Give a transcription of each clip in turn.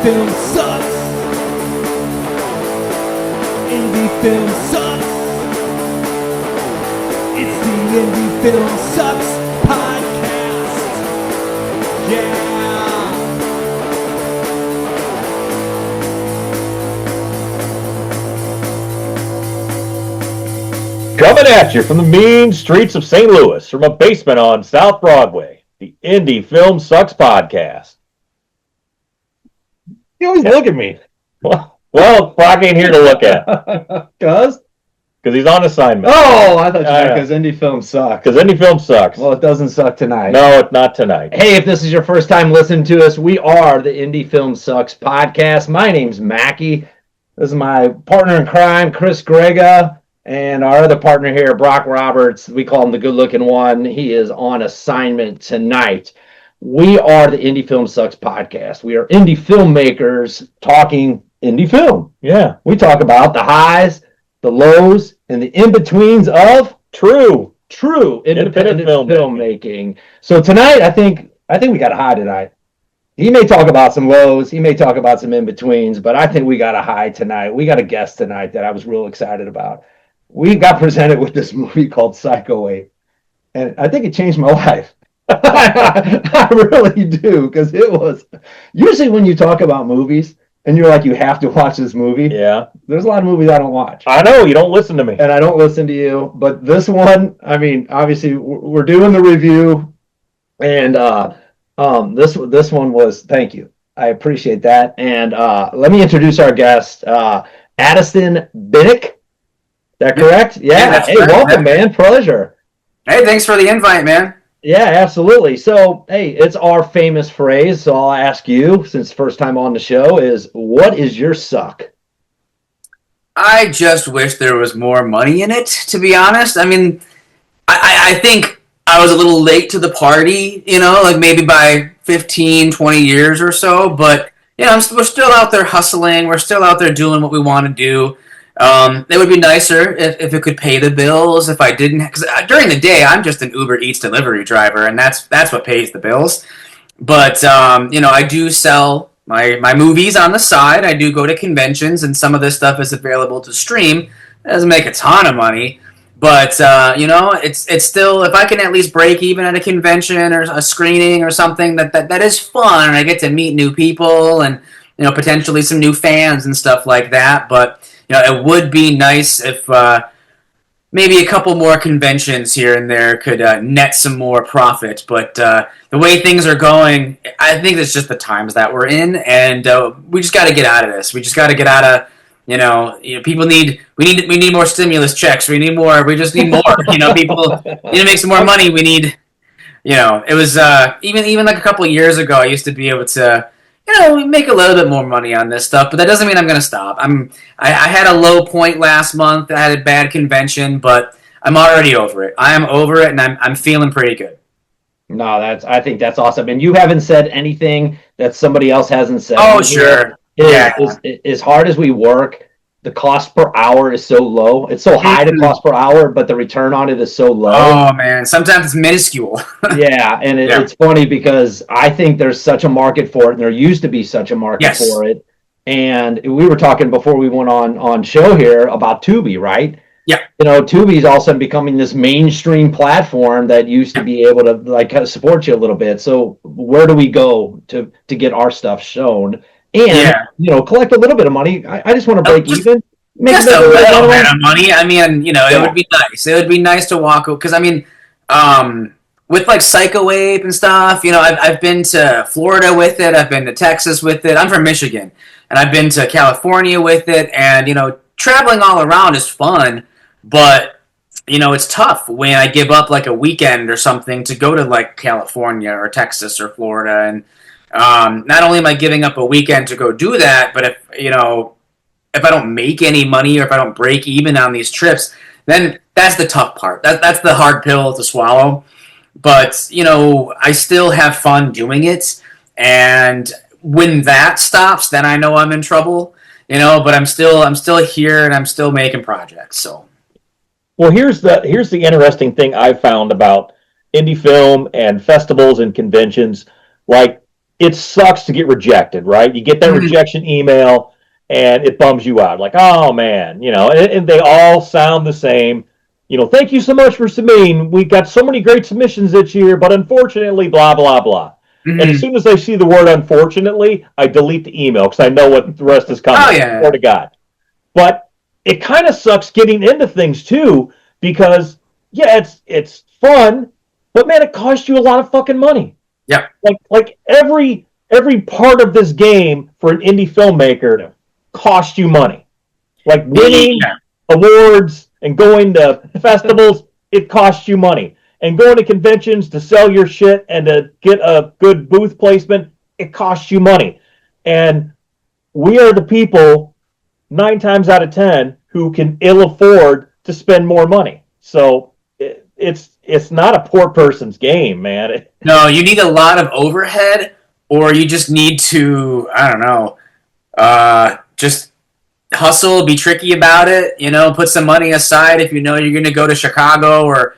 film sucks. Indie film sucks. It's the Indie Film Sucks podcast. Yeah. Coming at you from the mean streets of St. Louis, from a basement on South Broadway, the Indie Film Sucks podcast. You always look at me. Well, Brock ain't here to look at. Cuz? Because he's on assignment. Oh, I thought you meant because indie film sucks. Because indie film sucks. Well, it doesn't suck tonight. No, it's not tonight. Hey, if this is your first time listening to us, we are the Indie Film Sucks podcast. My name's Mackie. This is my partner in crime, Chris Grega, and our other partner here, Brock Roberts. We call him the good-looking one. He is on assignment tonight. We are the Indie Film Sucks podcast. We are indie filmmakers talking indie film. Yeah. We talk about the highs, the lows, and the in-betweens of true independent filmmaking. So tonight, I think we got a high tonight. He may talk about some lows, he may talk about some in-betweens, but I think we got a high tonight. We got a guest tonight that I was real excited about. We got presented with this movie called PSYCHO APE, and I think it changed my life. I really do, because it was usually when you talk about movies and you're like, you have to watch this movie. Yeah. There's a lot of movies I don't watch. I know, you don't listen to me. And I don't listen to you. But this one, I mean, obviously, we're doing the review. And this one was, thank you. I appreciate that. And let me introduce our guest, Addison Binek. Is that correct? Yeah. Hey, correct, welcome, man. Pleasure. Hey, thanks for the invite, man. Yeah, absolutely. So, hey, it's our famous phrase. So I'll ask you, since first time on the show, is what is your suck? I just wish there was more money in it, to be honest. I mean, I think I was a little late to the party, like maybe by 15, 20 years or so. But, we're still out there hustling. We're still out there doing what we want to do. It would be nicer if it could pay the bills. If I didn't, because during the day I'm just an Uber Eats delivery driver, and that's what pays the bills. But I do sell my movies on the side. I do go to conventions, and some of this stuff is available to stream. It doesn't make a ton of money, but it's still, if I can at least break even at a convention or a screening or something, that is fun, and I get to meet new people and potentially some new fans and stuff like that. But it would be nice if maybe a couple more conventions here and there could net some more profit. But the way things are going, I think it's just the times that we're in, and we just got to get out of this. We just got to get out of, people we need more stimulus checks. We just need more. People need to make some more money. We need, it was even like a couple of years ago, I used to be able to, make a little bit more money on this stuff, but that doesn't mean I'm going to stop. I had a low point last month. I had a bad convention, but I'm already over it. I am over it, and I'm feeling pretty good. No, I think that's awesome. And you haven't said anything that somebody else hasn't said. Oh, sure. As hard as we work, the cost per hour is so low. It's so high, the cost per hour, but the return on it is so low. Oh, man. Sometimes it's minuscule. Yeah, and it's funny because I think there's such a market for it, and there used to be such a market for it. And we were talking before we went on show here about Tubi, right? Yeah. Tubi is all of a sudden becoming this mainstream platform that used to be able to kind of support you a little bit. So where do we go to get our stuff shown? And, collect a little bit of money. I just want to break even. Just a little bit of money. I mean, it would be nice. It would be nice to walk, because, I mean, with, like, PSYCHO APE and stuff, I've been to Florida with it. I've been to Texas with it. I'm from Michigan. And I've been to California with it. And, traveling all around is fun. But, it's tough when I give up, like, a weekend or something to go to, like, California or Texas or Florida. And not only am I giving up a weekend to go do that, but if I don't make any money or if I don't break even on these trips, then that's the tough part. That's the hard pill to swallow. But, I still have fun doing it. And when that stops, then I know I'm in trouble, but I'm still here and I'm still making projects. So, well, here's the interesting thing I've found about indie film and festivals and conventions. Like, it sucks to get rejected, right? You get that rejection email and it bums you out. Like, oh man, and they all sound the same. Thank you so much for submitting. We got so many great submissions this year, but unfortunately, blah, blah, blah. And as soon as I see the word unfortunately, I delete the email because I know what the rest is coming. Oh, yeah. Swear to God. But it kind of sucks getting into things too, because it's fun, but man, it costs you a lot of fucking money. Yeah. Like every part of this game for an indie filmmaker costs you money. Like winning awards and going to festivals, it costs you money. And going to conventions to sell your shit and to get a good booth placement, it costs you money. And we are the people 9 times out of 10 who can ill afford to spend more money. So it's not a poor person's game, man. No, you need a lot of overhead, or you just need to, I don't know, just hustle, be tricky about it, put some money aside if you're going to go to Chicago or,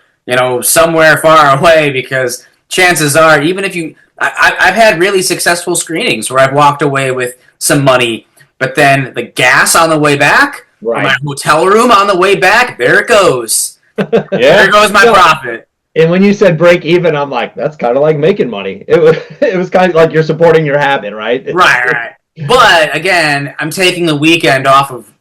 somewhere far away, because chances are, even if I've had really successful screenings where I've walked away with some money, but then the gas on the way back, right, my hotel room on the way back, there it goes. There goes my profit. And when you said break even, I'm like, that's kind of like making money. It was kind of like you're supporting your habit, right? Right. But again, I'm taking the weekend off of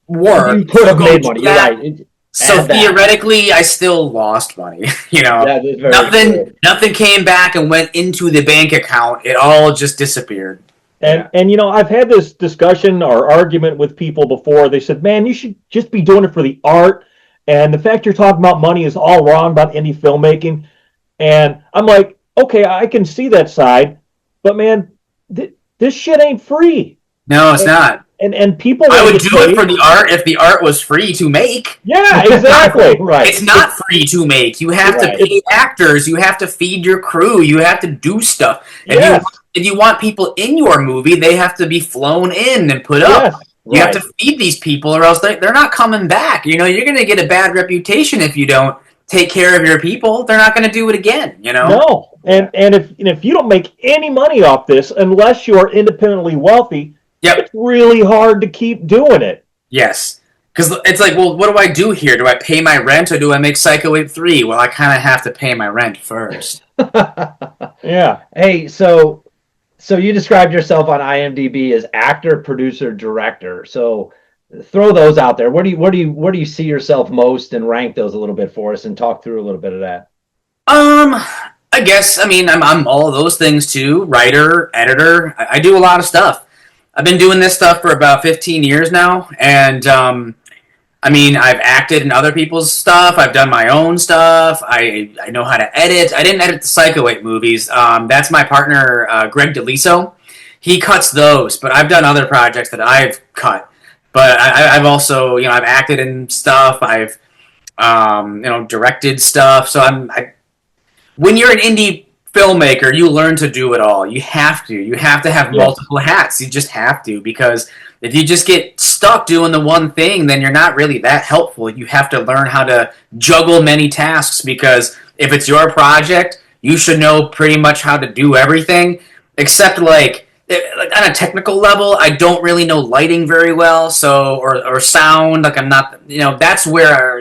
work. You could have made money. You're right. So theoretically, I still lost money. Nothing came back and went into the bank account. It all just disappeared. And I've had this discussion or argument with people before. They said, man, you should just be doing it for the art. And the fact you're talking about money is all wrong about indie filmmaking. And I'm like, okay, I can see that side. But man, this shit ain't free. No, it's not. And people... I would do it for the art if the art was free to make. Yeah, exactly. Right. It's not free to make. You have to pay actors. You have to feed your crew. You have to do stuff. And if you want people in your movie, they have to be flown in and put up. You have to feed these people, or else they're not coming back. You're going to get a bad reputation if you don't take care of your people. They're not going to do it again. No, and if you don't make any money off this, unless you are independently wealthy, it's really hard to keep doing it. Yes, because it's like, well, what do I do here? Do I pay my rent, or do I make Psycho Ape 3? Well, I kind of have to pay my rent first. Yeah. Hey, so you described yourself on IMDb as actor, producer, director. So throw those out there. Where do you see yourself most, and rank those a little bit for us and talk through a little bit of that? I guess, I'm all of those things too. Writer, editor. I do a lot of stuff. I've been doing this stuff for about 15 years now, and I've acted in other people's stuff. I've done my own stuff. I know how to edit. I didn't edit the Psycho Ape movies. That's my partner, Greg DeLiso. He cuts those, but I've done other projects that I've cut. But I've also, I've acted in stuff. I've, directed stuff. So when you're an indie filmmaker, you learn to do it all. You have to. You have to have multiple hats. You just have to, because if you just get stuck doing the one thing, then you're not really that helpful. You have to learn how to juggle many tasks, because if it's your project, you should know pretty much how to do everything, except like on a technical level, I don't really know lighting very well, so or sound. Like I'm not, that's where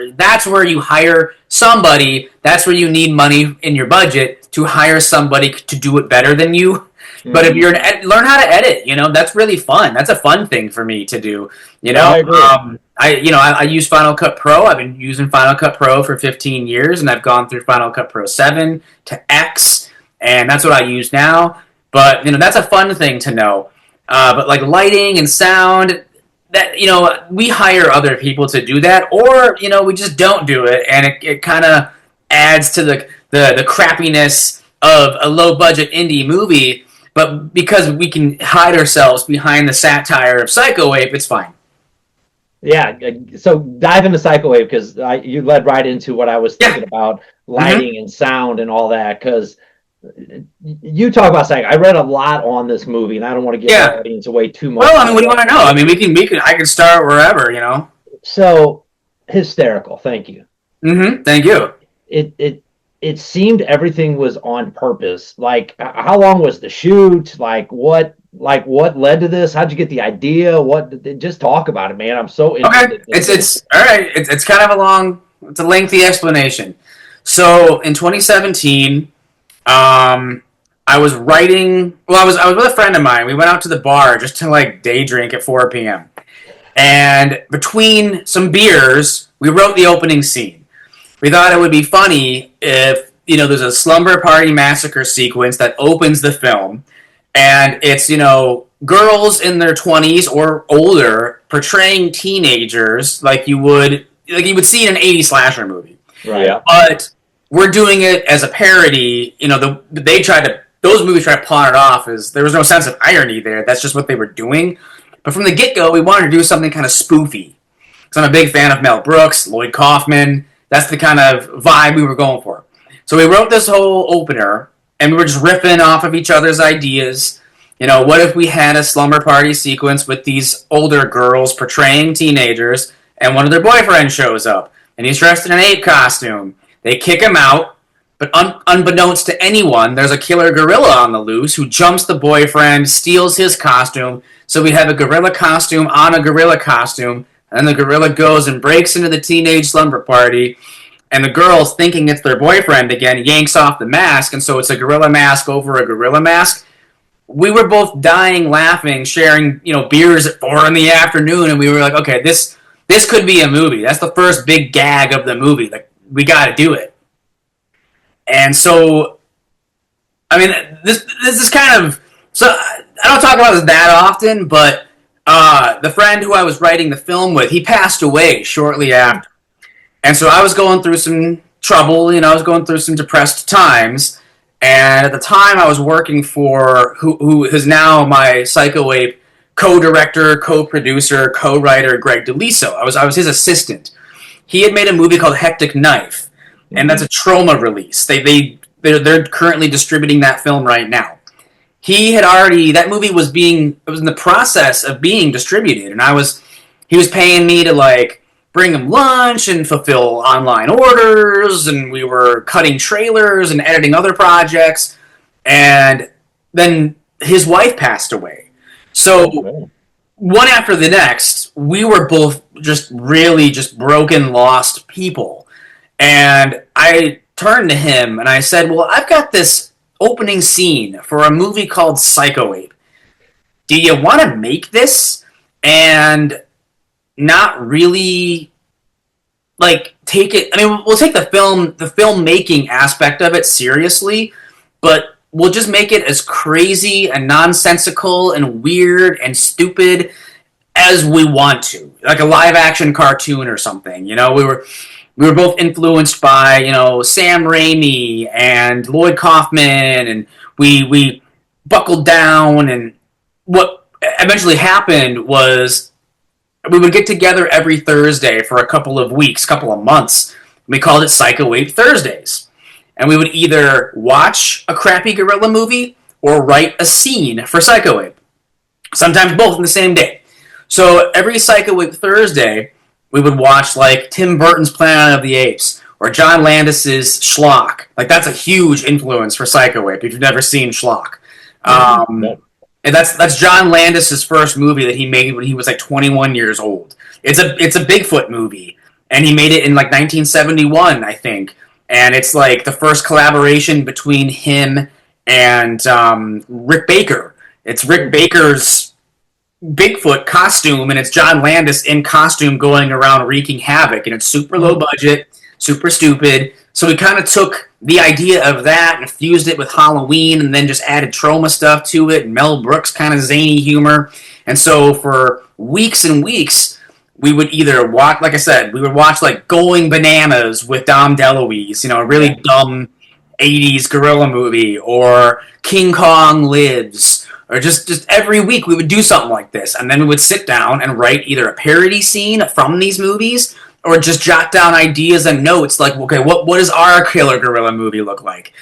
you hire somebody. That's where you need money in your budget to hire somebody to do it better than you. Mm-hmm. But if you're learn how to edit, that's really fun. That's a fun thing for me to do. I agree. I use Final Cut Pro. I've been using Final Cut Pro for 15 years, and I've gone through Final Cut Pro 7 to X, and that's what I use now. But, that's a fun thing to know. But like lighting and sound, that, we hire other people to do that, or, we just don't do it, and it kind of adds to the crappiness of a low-budget indie movie. But because we can hide ourselves behind the satire of Psycho Ape, it's fine. Yeah, so dive into Psycho Ape, because you led right into what I was thinking about, lighting and sound and all that, because you talk about Psycho. I read a lot on this movie, and I don't want to give the audience away too much. Well, what do you want to know? I can start wherever, So, hysterical. Thank you. Mm-hmm. Thank you. It it seemed everything was on purpose. Like, how long was the shoot? What led to this? How'd you get the idea? Just talk about it, man. I'm so interested. Okay, it's all right. It's kind of it's a lengthy explanation. So in 2017, I was writing. Well, I was with a friend of mine. We went out to the bar just to like day drink at 4 p.m. And between some beers, we wrote the opening scene. We thought it would be funny if, there's a slumber party massacre sequence that opens the film, and it's, girls in their 20s or older portraying teenagers like you would see in an 80s slasher movie. Right. Yeah. But we're doing it as a parody. Those movies try to pawn it off as there was no sense of irony there. That's just what they were doing. But from the get-go, we wanted to do something kind of spoofy. Because I'm a big fan of Mel Brooks, Lloyd Kaufman. That's the kind of vibe we were going for. So we wrote this whole opener, and we were just riffing off of each other's ideas. What if we had a slumber party sequence with these older girls portraying teenagers, and one of their boyfriends shows up, and he's dressed in an ape costume. They kick him out, but unbeknownst to anyone, there's a killer gorilla on the loose who jumps the boyfriend, steals his costume. So we have a gorilla costume on a gorilla costume, and the gorilla goes and breaks into the teenage slumber party, and the girls, thinking it's their boyfriend again, yanks off the mask, and so it's a gorilla mask over a gorilla mask. We were both dying laughing, sharing, beers at 4 in the afternoon, and we were like, okay, this could be a movie. That's the first big gag of the movie. Like, we got to do it. And so, I mean, this is kind of, so I don't talk about this that often, but the friend who I was writing the film with, he passed away shortly after. And so I was going through some trouble, I was going through some depressed times. And at the time I was working for who is now my PSYCHO APE co-director, co-producer, co-writer, Greg DeLiso. I was his assistant. He had made a movie called Hectic Knife, and that's a Trauma release. They're currently distributing that film right now. That movie was in the process of being distributed, and he was paying me to like bring him lunch and fulfill online orders, and we were cutting trailers and editing other projects, and then his wife passed away. So one after the next, we were both just really just broken, lost people. And I turned to him and I said, well, I've got this opening scene for a movie called PSYCHO APE. Do you want to make this and not really like take it? I mean, we'll take the filmmaking aspect of it seriously, but we'll just make it as crazy and nonsensical and weird and stupid as we want to, like a live action cartoon or something. We were both influenced by Sam Raimi and Lloyd Kaufman, and we buckled down. And what eventually happened was we would get together every Thursday for a couple of weeks, couple of months. We called it PSYCHO APE Thursdays. And we would either watch a crappy gorilla movie or write a scene for PSYCHO APE. Sometimes both in the same day. So every PSYCHO APE Thursday, we would watch like Tim Burton's Planet of the Apes or John Landis's Schlock. Like that's a huge influence for PSYCHO APE if you've never seen Schlock. And that's John Landis's first movie that he made when he was like 21 years old. It's a Bigfoot movie, and he made it in like 1971, I think. And it's like the first collaboration between him and Rick Baker. It's Rick Baker's Bigfoot costume, and it's John Landis in costume going around wreaking havoc. And it's super low budget, super stupid. So we kind of took the idea of that and fused it with Halloween and then just added trauma stuff to it and Mel Brooks kind of zany humor. And so for weeks and weeks, we would either watch, like I said, we would watch like Going Bananas with Dom DeLuise, a really dumb 80s gorilla movie, or King Kong Lives, or just every week we would do something like this. And then we would sit down and write either a parody scene from these movies or just jot down ideas and notes like, okay, what does our killer gorilla movie look like?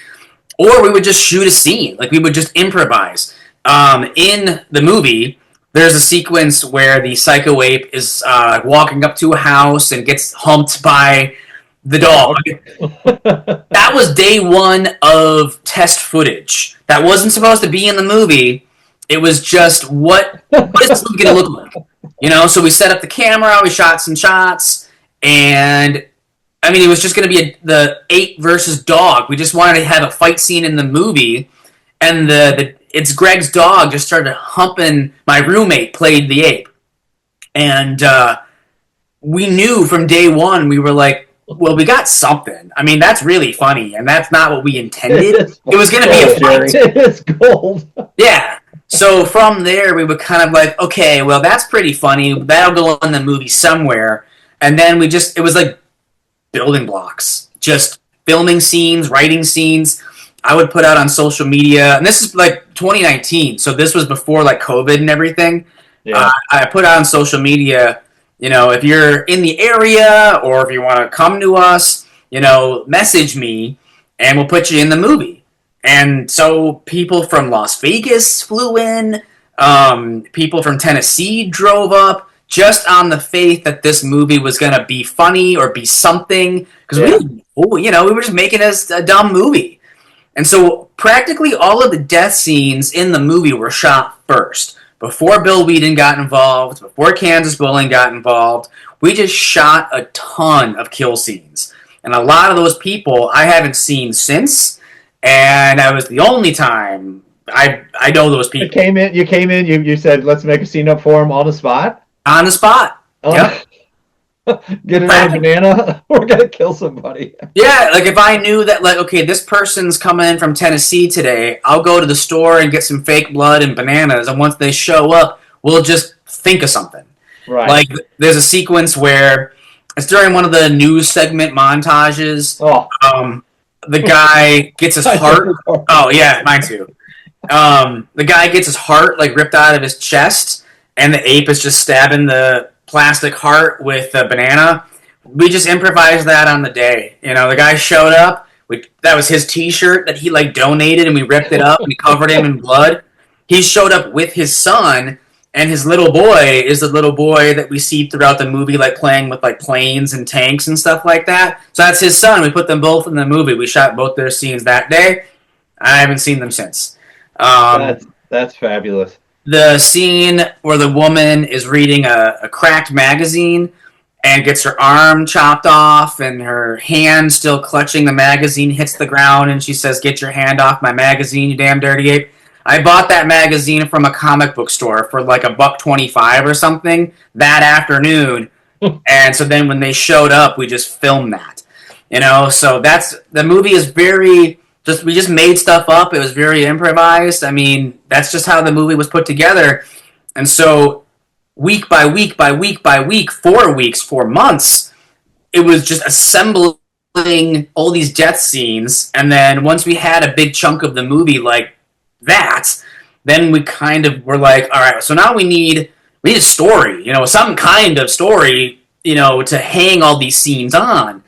Or we would just shoot a scene. Like we would just improvise. In the movie, there's a sequence where the PSYCHO APE is walking up to a house and gets humped by the dog. That was day one of test footage. That wasn't supposed to be in the movie. It was just what is this movie going to look like? So we set up the camera, we shot some shots, and I mean, it was just going to be the ape versus dog. We just wanted to have a fight scene in the movie, and it's Greg's dog just started humping. My roommate played the ape, and we knew from day one. We were like, well, we got something. I mean, that's really funny, and that's not what we intended. It was going to be a fight. It's gold. Yeah. So from there, we were kind of like, okay, well, that's pretty funny. That'll go in the movie somewhere. And then it was like building blocks. Just filming scenes, writing scenes. I would put out on social media. And this is like 2019. So this was before like COVID and everything. Yeah. I put out on social media, if you're in the area or if you want to come to us, message me and we'll put you in the movie. And so people from Las Vegas flew in, people from Tennessee drove up just on the faith that this movie was going to be funny or be something. Because we were just making a dumb movie. And so practically all of the death scenes in the movie were shot first. Before Bill Whedon got involved, before Kansas Bowling got involved, we just shot a ton of kill scenes. And a lot of those people I haven't seen since. And that was the only time I know those people. You came in, you said, let's make a scene up for him on the spot? On the spot. Yep. Get another banana, we're going to kill somebody. Yeah, like if I knew that, like, okay, this person's coming in from Tennessee today, I'll go to the store and get some fake blood and bananas, and once they show up, we'll just think of something. Right. Like, there's a sequence where it's during one of the news segment montages. The guy gets his heart. Oh, yeah, mine too. The guy gets his heart, like, ripped out of his chest, and the ape is just stabbing the plastic heart with a banana. We just improvised that on the day. The guy showed up. That was his T-shirt that he, like, donated, and we ripped it up, and we covered him in blood. He showed up with his son, and his little boy is the little boy that we see throughout the movie, like playing with like planes and tanks and stuff like that. So that's his son. We put them both in the movie. We shot both their scenes that day. I haven't seen them since. That's fabulous. The scene where the woman is reading a cracked magazine and gets her arm chopped off and her hand still clutching the magazine hits the ground and she says, "Get your hand off my magazine, you damn dirty ape." I bought that magazine from a comic book store for like $1.25 or something that afternoon. And so then when they showed up, we just filmed that. So the movie is we just made stuff up. It was very improvised. I mean, that's just how the movie was put together. And so week by week by week by week, 4 weeks, 4 months, it was just assembling all these death scenes. And then once we had a big chunk of the movie like that, then we kind of were like, all right, so now we need a story, some kind of story, to hang all these scenes on.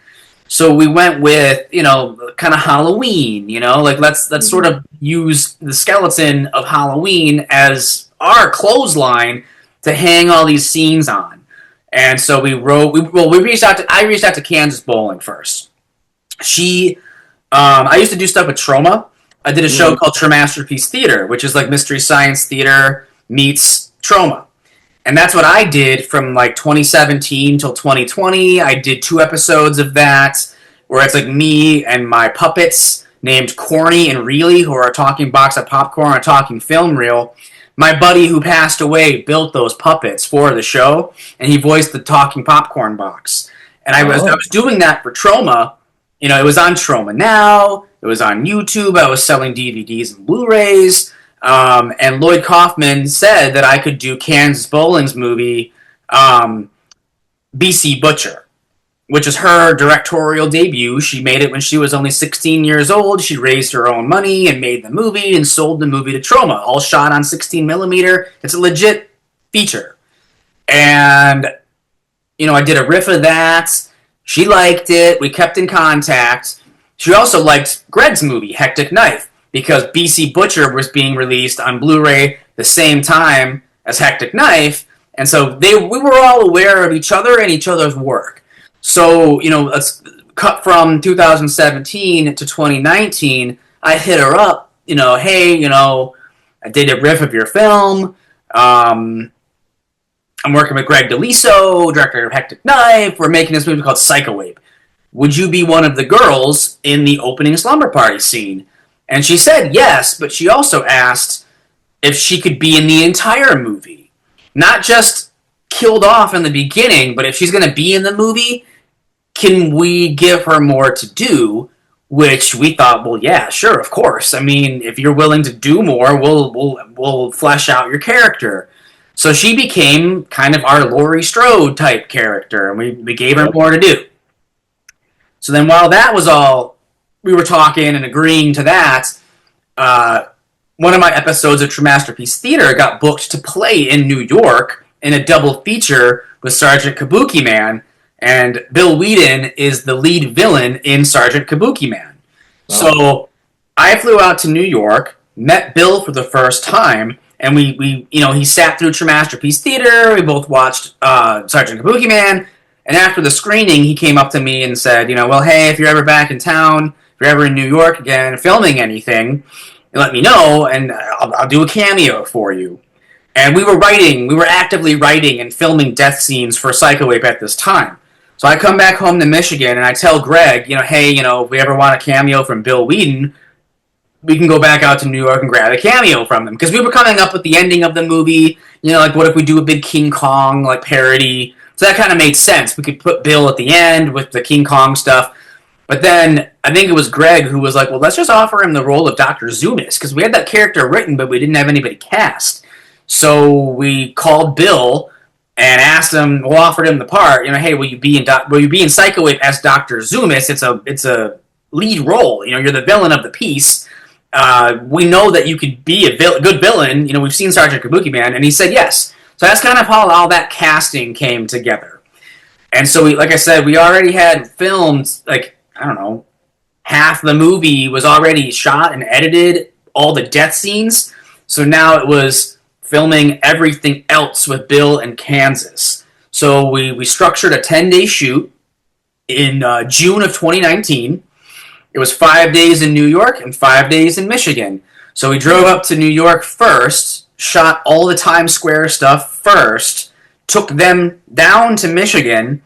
So we went with, kind of Halloween, like let's sort of use the skeleton of Halloween as our clothesline to hang all these scenes on. And so I reached out to Kansas Bowling first. I used to do stuff with Trauma. I did a show called Traumasterpiece Theater, which is like Mystery Science Theater meets Trauma. And that's what I did from like 2017 till 2020. I did 2 episodes of that where it's like me and my puppets named Corny and Reely, who are a talking box of popcorn, a talking film reel. My buddy who passed away built those puppets for the show, and he voiced the talking popcorn box. And I was doing that for Trauma. It was on Trauma Now. It was on YouTube. I was selling DVDs and Blu-rays. And Lloyd Kaufman said that I could do Kansas Bowling's movie, BC Butcher, which is her directorial debut. She made it when she was only 16 years old. She raised her own money and made the movie and sold the movie to Trauma, all shot on 16 millimeter. It's a legit feature. And, I did a riff of that. She liked it. We kept in contact. She also liked Greg's movie, Hectic Knife, because BC Butcher was being released on Blu-ray the same time as Hectic Knife, and so we were all aware of each other and each other's work. So, cut from 2017 to 2019, I hit her up, hey, I did a riff of your film. I'm working with Greg DeLiso, director of Hectic Knife. We're making this movie called PSYCHO APE. Would you be one of the girls in the opening slumber party scene? And she said yes, but she also asked if she could be in the entire movie. Not just killed off in the beginning, but if she's going to be in the movie, can we give her more to do? Which we thought, well, yeah, sure, of course. I mean, if you're willing to do more, we'll flesh out your character. So she became kind of our Laurie Strode type character, and we gave her more to do. So then while that was all, we were talking and agreeing to that, one of my episodes of True Masterpiece Theater got booked to play in New York in a double feature with Sergeant Kabuki Man, and Bill Whedon is the lead villain in Sergeant Kabuki Man. Wow. So I flew out to New York, met Bill for the first time, and we he sat through True Masterpiece Theater. We both watched Sergeant Kabuki Man, and after the screening, he came up to me and said, well, hey, if you're ever back in town, if you're ever in New York again, filming anything, let me know, and I'll do a cameo for you. And we were actively writing and filming death scenes for PSYCHO APE at this time. So I come back home to Michigan, and I tell Greg, hey, if we ever want a cameo from Bill Whedon, we can go back out to New York and grab a cameo from them. Because we were coming up with the ending of the movie, like what if we do a big King Kong, parody? So that kind of made sense. We could put Bill at the end with the King Kong stuff. But then I think it was Greg who was like, well, let's just offer him the role of Dr. Zoomis, because we had that character written, but we didn't have anybody cast. So we called Bill and asked him, offered him the part, hey, will you be in PSYCHO APE as Dr. Zoomis? It's a lead role. You're the villain of the piece. We know that you could be a good villain. We've seen Sergeant Kabuki Man, and he said yes. So that's kind of how all that casting came together. And so, like I said, we already had filmed, half the movie was already shot and edited, all the death scenes. So now it was filming everything else with Bill and Kansas. So we structured a 10-day shoot in June of 2019. It was 5 days in New York and 5 days in Michigan. So we drove up to New York first, shot all the Times Square stuff first, took them down to Michigan,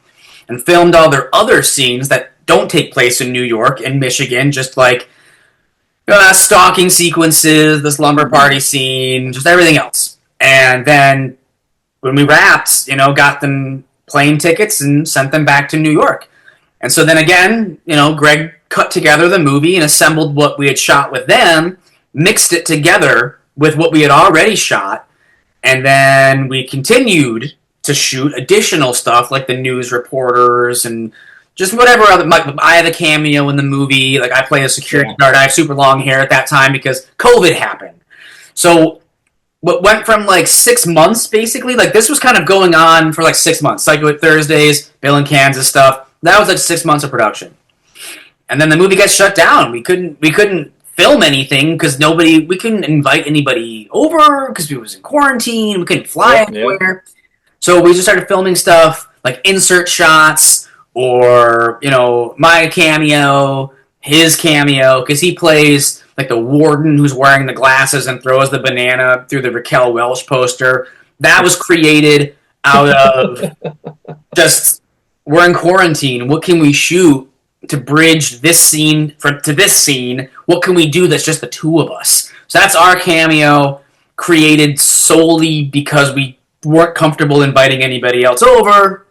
and filmed all their other scenes that don't take place in New York and Michigan, just stalking sequences, the slumber party scene, just everything else. And then when we wrapped, got them plane tickets and sent them back to New York. And so then again, Greg cut together the movie and assembled what we had shot with them, mixed it together with what we had already shot, and then we continued to shoot additional stuff like the news reporters and just whatever other. I have a cameo in the movie. I play a security guard. I have super long hair at that time because COVID happened. So what went from 6 months basically, this was kind of going on for 6 months. PSYCHO APE Thursdays, Bill and Kansas stuff. That was 6 months of production. And then the movie got shut down. We couldn't film anything because we couldn't invite anybody over because we was in quarantine. We couldn't fly anywhere. So we just started filming stuff like insert shots or, my cameo, his cameo, because he plays the warden who's wearing the glasses and throws the banana through the Raquel Welch poster. That was created out of just, we're in quarantine. What can we shoot to bridge this scene to this scene? What can we do that's just the two of us? So that's our cameo, created solely because we weren't comfortable inviting anybody else over.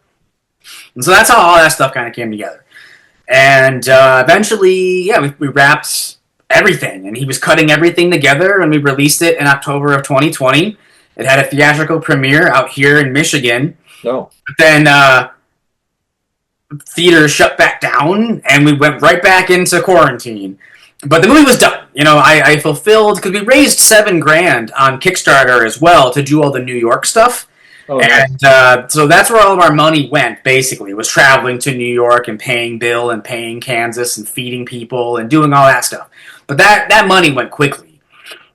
And so that's how all that stuff kind of came together. And eventually, we wrapped everything. And he was cutting everything together, and we released it in October of 2020. It had a theatrical premiere out here in Michigan. No. But then theaters shut back down, and we went right back into quarantine. But the movie was done. I fulfilled, because we raised $7,000 on Kickstarter as well to do all the New York stuff. Oh, and so that's where all of our money went, basically, was traveling to New York and paying Bill and paying Kansas and feeding people and doing all that stuff. But that money went quickly.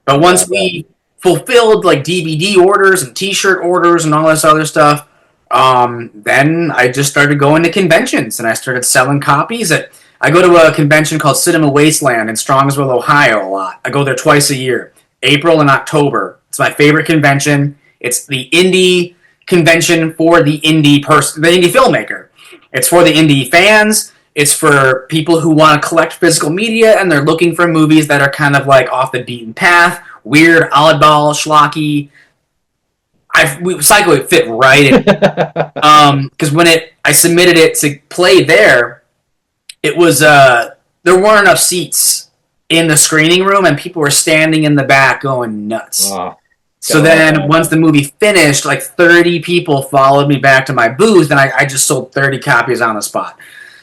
But once we fulfilled DVD orders and T-shirt orders and all this other stuff, then I just started going to conventions, and I started selling copies. I go to a convention called Cinema Wasteland in Strongsville, Ohio a lot. I go there twice a year, April and October. It's my favorite convention. It's the indie convention for the indie person, the indie filmmaker. It's for the indie fans. It's for people who want to collect physical media, and they're looking for movies that are kind of like off the beaten path, weird, oddball, schlocky. Psycho Ape fit right in. Because when I submitted it to play there, it was there weren't enough seats in the screening room, and people were standing in the back going nuts. Wow. So then, once the movie finished, like 30 people followed me back to my booth, and I just sold 30 copies on the spot.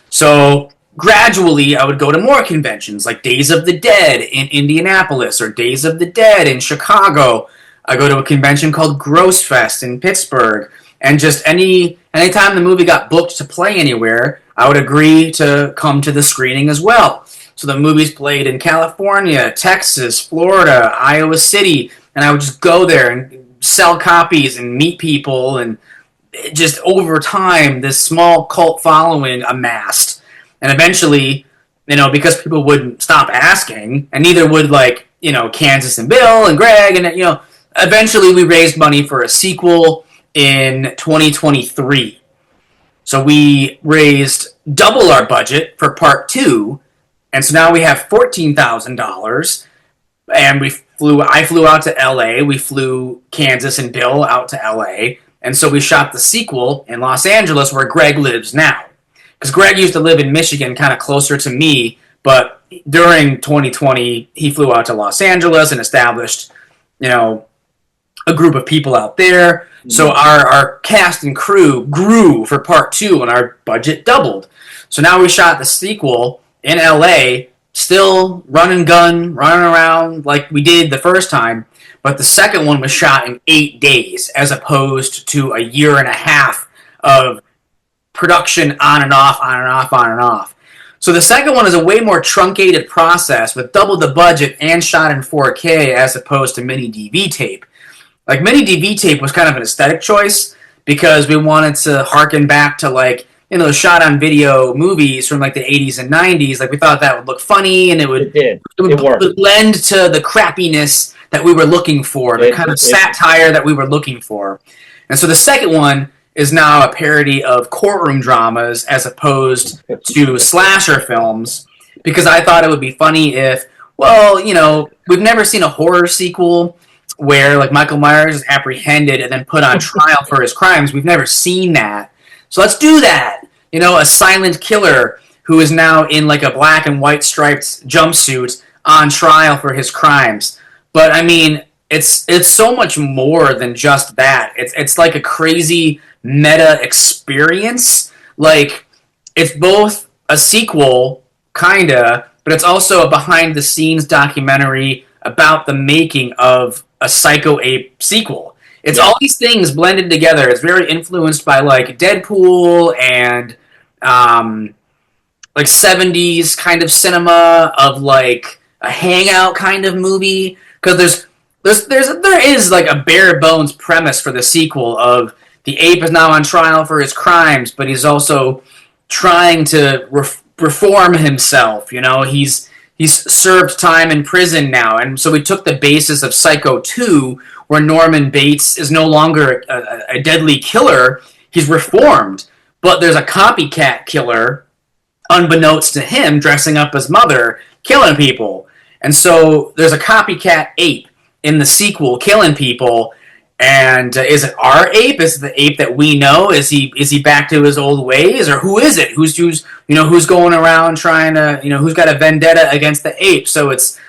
So gradually, I would go to more conventions, like Days of the Dead in Indianapolis or Days of the Dead in Chicago. I go to a convention called Gross Fest in Pittsburgh, and just anytime the movie got booked to play anywhere, I would agree to come to the screening as well. So the movies played in California, Texas, Florida, Iowa City, and I would just go there and sell copies and meet people, and just over time, this small cult following amassed. And eventually, because people wouldn't stop asking, and neither would, Kansas and Bill and Greg, and, eventually we raised money for a sequel in 2023. So we raised double our budget for part 2, and so now we have $14,000, and I flew out to LA, we flew Kansas and Bill out to LA, and so we shot the sequel in Los Angeles, where Greg lives now. Because Greg used to live in Michigan, kind of closer to me, but during 2020, he flew out to Los Angeles and established, a group of people out there. Mm-hmm. So our cast and crew grew for part 2, and our budget doubled. So now we shot the sequel in LA, still run and gun, running around like we did the first time, but the second one was shot in 8 days, as opposed to a year and a half of production on and off, on and off, on and off. So the second one is a way more truncated process with double the budget and shot in 4K as opposed to mini DV tape. Like, mini DV tape was kind of an aesthetic choice because we wanted to harken back to shot on video movies from the 80s and 90s. We thought that would look funny, and it would lend to the crappiness that we were looking for, the kind of satire that we were looking for. And so the second one is now a parody of courtroom dramas as opposed to slasher films, because I thought it would be funny if, we've never seen a horror sequel where Michael Myers is apprehended and then put on trial for his crimes. We've never seen that. So let's do that. A silent killer who is now in a black and white striped jumpsuit on trial for his crimes. But I mean, it's so much more than just that. It's like a crazy meta experience. It's both a sequel, kinda, but it's also a behind the scenes documentary about the making of a Psycho Ape sequel. It's all these things blended together. It's very influenced by Deadpool and 70s kind of cinema of a hangout kind of movie, because there is a bare bones premise for the sequel of the ape is now on trial for his crimes, but he's also trying to reform himself. He's served time in prison now, and so we took the basis of Psycho 2, where Norman Bates is no longer a deadly killer. He's reformed, but there's a copycat killer, unbeknownst to him, dressing up as Mother, killing people. And so there's a copycat ape in the sequel killing people. And is it our ape? Is it the ape that we know? Is he back to his old ways, or who is it? Who's going around trying to who's got a vendetta against the ape? So it's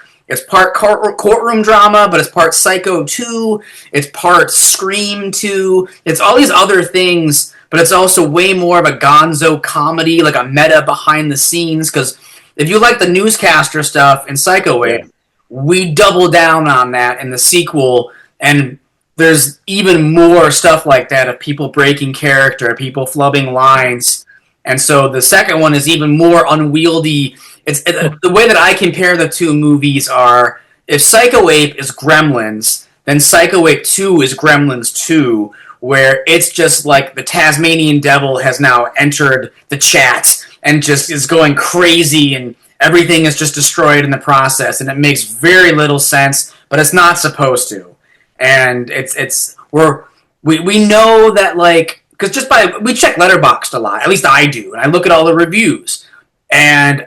part courtroom drama, but it's part Psycho 2. It's part Scream 2. It's all these other things, but it's also way more of a gonzo comedy, like a meta behind the scenes. Because if you like the newscaster stuff in Psycho Ape, we double down on that in the sequel, and there's even more stuff like that of people breaking character, people flubbing lines. And so the second one is even more unwieldy. The way that I compare the two movies are, if Psycho Ape is Gremlins, then Psycho Ape 2 is Gremlins 2, where it's just like the Tasmanian devil has now entered the chat and just is going crazy, and everything is just destroyed in the process, and it makes very little sense, but it's not supposed to. And we know that, like, because we check Letterboxd a lot, at least I do, and I look at all the reviews, and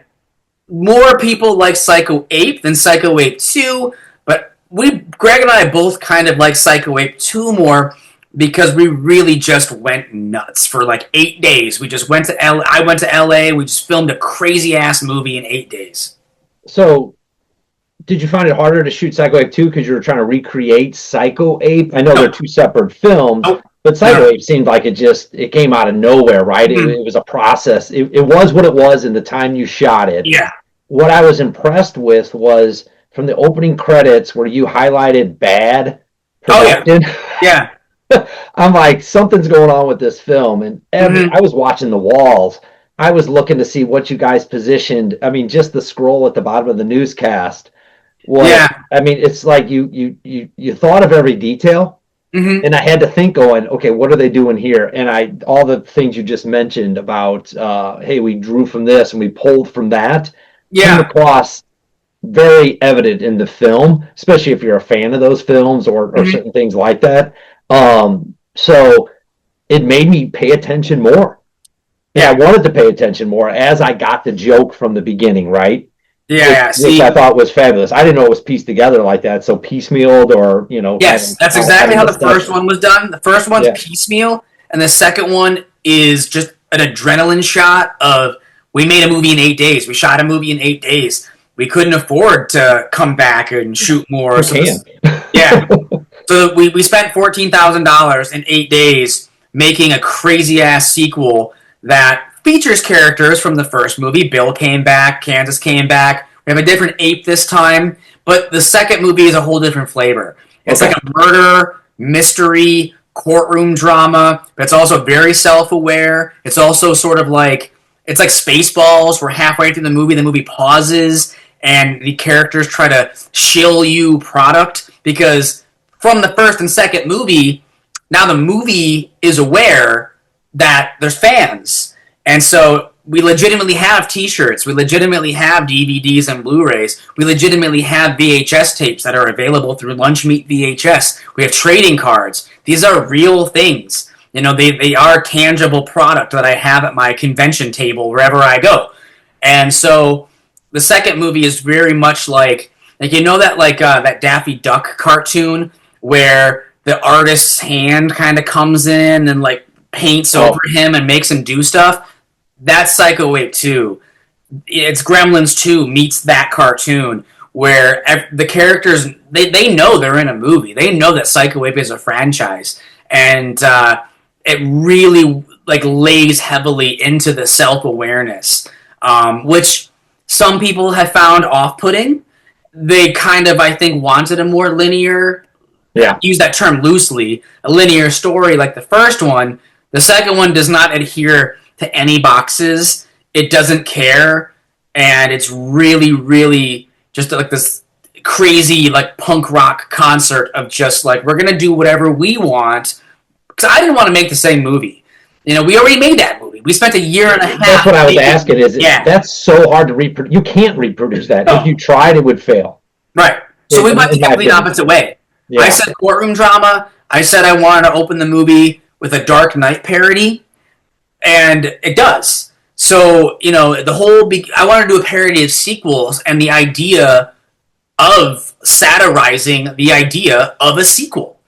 more people like Psycho Ape than Psycho Ape 2, but Greg and I both kind of like Psycho Ape 2 more, because we really just went nuts for like 8 days. We just went to I went to LA. We just filmed a crazy ass movie in 8 days. So, did you find it harder to shoot Psycho Ape 2 because you were trying to recreate Psycho Ape? I know they're two separate films, but Psycho Ape seemed like it came out of nowhere, right? Mm-hmm. It was a process. It was what it was in the time you shot it. Yeah. What I was impressed with was from the opening credits where you highlighted bad production. Oh, yeah. I'm like, something's going on with this film. And I was watching the walls. I was looking to see what you guys positioned. I mean, just the scroll at the bottom of the newscast. I mean, it's like you thought of every detail. Mm-hmm. And I had to think going, okay, what are they doing here? And all the things you just mentioned about, hey, we drew from this and we pulled from that. Came across very evident in the film, especially if you're a fan of those films or certain things like that. So it made me pay attention more. Yeah, I wanted to pay attention more as I got the joke from the beginning, right? Which I thought was fabulous. I didn't know it was pieced together like that, so piecemealed or, Yes, that's exactly how the first one was done. The first one's piecemeal, and the second one is just an adrenaline shot of, we made a movie in 8 days. We shot a movie in 8 days. We couldn't afford to come back and shoot more. So we spent $14,000 in 8 days making a crazy-ass sequel that features characters from the first movie. Bill came back. Kansas came back. We have a different ape this time. But the second movie is a whole different flavor. It's like a murder, mystery, courtroom drama, but it's also very self-aware. It's also sort of like, it's like Spaceballs, where halfway through the movie pauses, and the characters try to shill you product, because from the first and second movie, now the movie is aware that there's fans. And so we legitimately have t-shirts, we legitimately have DVDs and Blu-rays, we legitimately have VHS tapes that are available through Lunch Meat VHS, we have trading cards. These are real things. They are tangible product that I have at my convention table wherever I go. And so the second movie is very much like that Daffy Duck cartoon where the artist's hand kind of comes in and like paints over him and makes him do stuff. That's Psycho Ape 2. It's Gremlins 2 meets that cartoon, where the characters, they know they're in a movie. They know that Psycho Ape is a franchise. And it really like lays heavily into the self-awareness, which some people have found off-putting. They kind of, I think, wanted a more linear, use that term loosely, a linear story like the first one. The second one does not adhere to any boxes. It doesn't care, and it's really, really just like this crazy like punk rock concert of just like, we're going to do whatever we want. Because I didn't want to make the same movie. We already made that movie. We spent a year and a half. That's what I was asking. That's so hard to reproduce. You can't reproduce that. If you tried, it would fail. Right. So we went the complete opposite way. Yeah. I said courtroom drama. I said I wanted to open the movie with a Dark Knight parody, and it does. So I wanted to do a parody of sequels, and the idea of satirizing the idea of a sequel.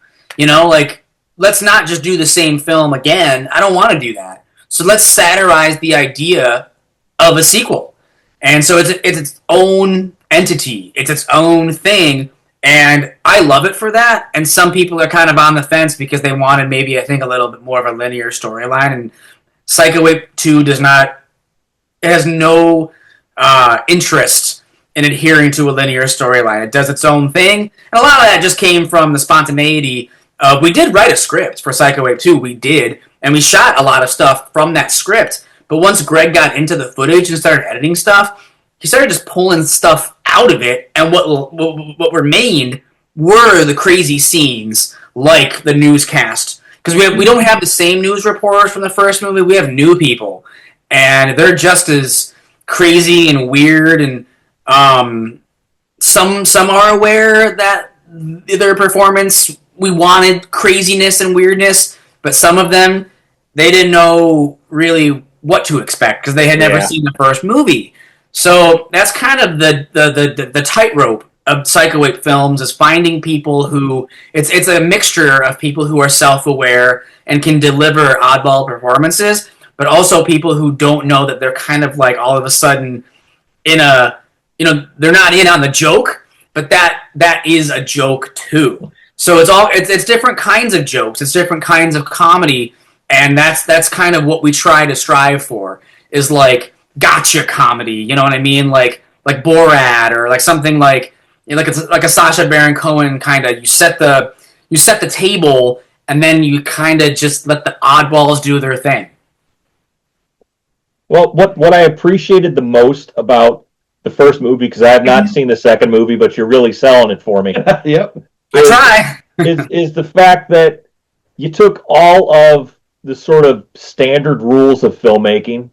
Let's not just do the same film again. I don't want to do that. So let's satirize the idea of a sequel. And so it's its own entity. It's its own thing. And I love it for that. And some people are kind of on the fence because they wanted maybe, I think, a little bit more of a linear storyline. And Psycho Ape 2 it has no interest in adhering to a linear storyline. It does its own thing. And a lot of that just came from the spontaneity. We did write a script for Psycho Ape 2, we did, and we shot a lot of stuff from that script. But once Greg got into the footage and started editing stuff, he started just pulling stuff out of it, and what remained were the crazy scenes, like the newscast, because we don't have the same news reporters from the first movie. We have new people, and they're just as crazy and weird. And some are aware that their performance, we wanted craziness and weirdness, but some of them, they didn't know really what to expect because they had never seen the first movie. So that's kind of the tightrope of Psycho Ape films, is finding people who it's a mixture of people who are self-aware and can deliver oddball performances, but also people who don't know that they're kind of like all of a sudden in a, they're not in on the joke, but that is a joke too. So it's different kinds of jokes, it's different kinds of comedy, and that's kind of what we try to strive for, is like gotcha comedy, you know what I mean? Like Borat, or like something like it's like a Sacha Baron Cohen kind of. You set the table, and then you kind of just let the oddballs do their thing. Well, what I appreciated the most about the first movie, because I have not seen the second movie, but you're really selling it for me. Yep. I try. is the fact that you took all of the sort of standard rules of filmmaking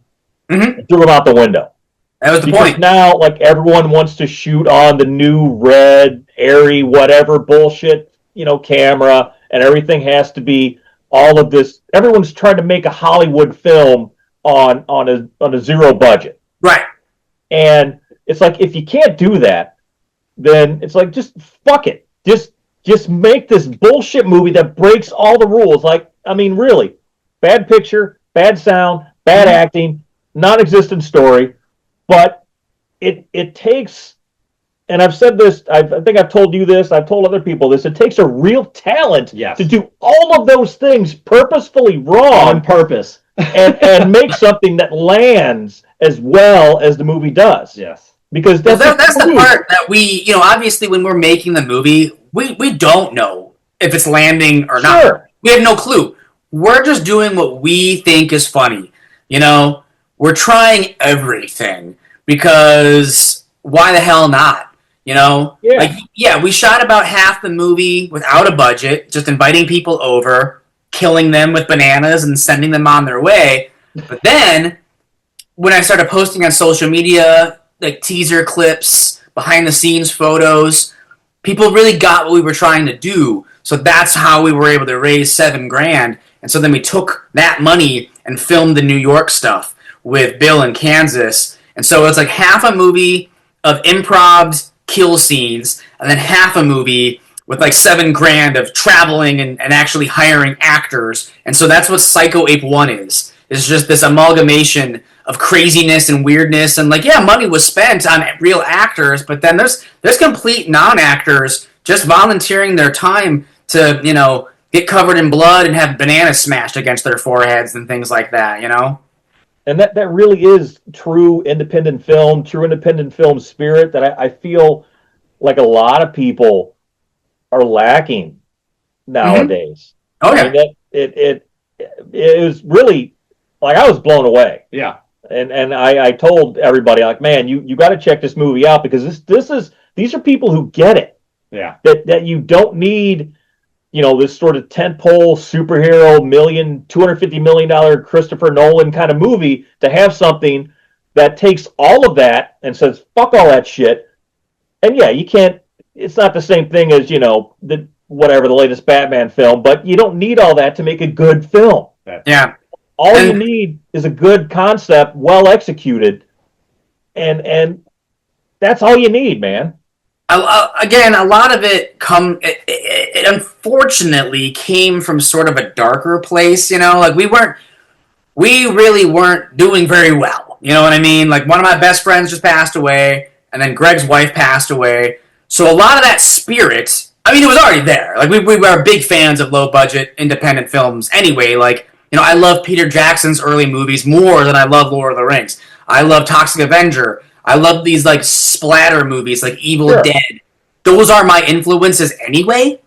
and threw them out the window. That was the Because point. now, like, everyone wants to shoot on the new red, airy, whatever bullshit, camera, and everything has to be all of this. Everyone's trying to make a Hollywood film on a zero budget. Right. And it's like, if you can't do that, then it's like, just fuck it. Just make this bullshit movie that breaks all the rules. Like, I mean, really, bad picture, bad sound, bad acting, non-existent story. But it takes, and I've said this, I think I've told you this, I've told other people this, it takes a real talent to do all of those things purposefully wrong. On purpose. and make something that lands as well as the movie does. Yes. Because that's the part that we, obviously when we're making the movie, we don't know if it's landing or not. Sure. We have no clue. We're just doing what we think is funny. We're trying everything, because why the hell not? We shot about half the movie without a budget, just inviting people over, killing them with bananas and sending them on their way. But then when I started posting on social media, like teaser clips, behind the scenes photos, people really got what we were trying to do. So that's how we were able to raise $7,000. And so then we took that money and filmed the New York stuff with Bill in Kansas. And so it's like half a movie of improv kill scenes, and then half a movie with like $7,000 of traveling and actually hiring actors. And so that's what Psycho Ape 1 is. It's just this amalgamation of craziness and weirdness, and money was spent on real actors, but then there's complete non-actors just volunteering their time to, get covered in blood and have bananas smashed against their foreheads and things like that, And that really is true independent film spirit that I feel like a lot of people are lacking nowadays. Oh yeah. I mean, it was really, like, I was blown away. Yeah. And I told everybody, like, man, you got to check this movie out, because these are people who get it. Yeah. That you don't need, this sort of tentpole superhero $250 million Christopher Nolan kind of movie to have something that takes all of that and says, fuck all that shit. And you can't, it's not the same thing as, the latest Batman film, but you don't need all that to make a good film. Yeah. All you need is a good concept, well executed, and that's all you need, man. Again, a lot of it unfortunately came from sort of a darker place. Like we really weren't doing very well. You know what I mean? Like, one of my best friends just passed away, and then Greg's wife passed away. So a lot of that spirit, I mean, it was already there. Like, we were big fans of low budget independent films anyway. Like, I love Peter Jackson's early movies more than I love Lord of the Rings. I love Toxic Avenger. I love these, like, splatter movies, like Evil Dead. Those are my influences anyway.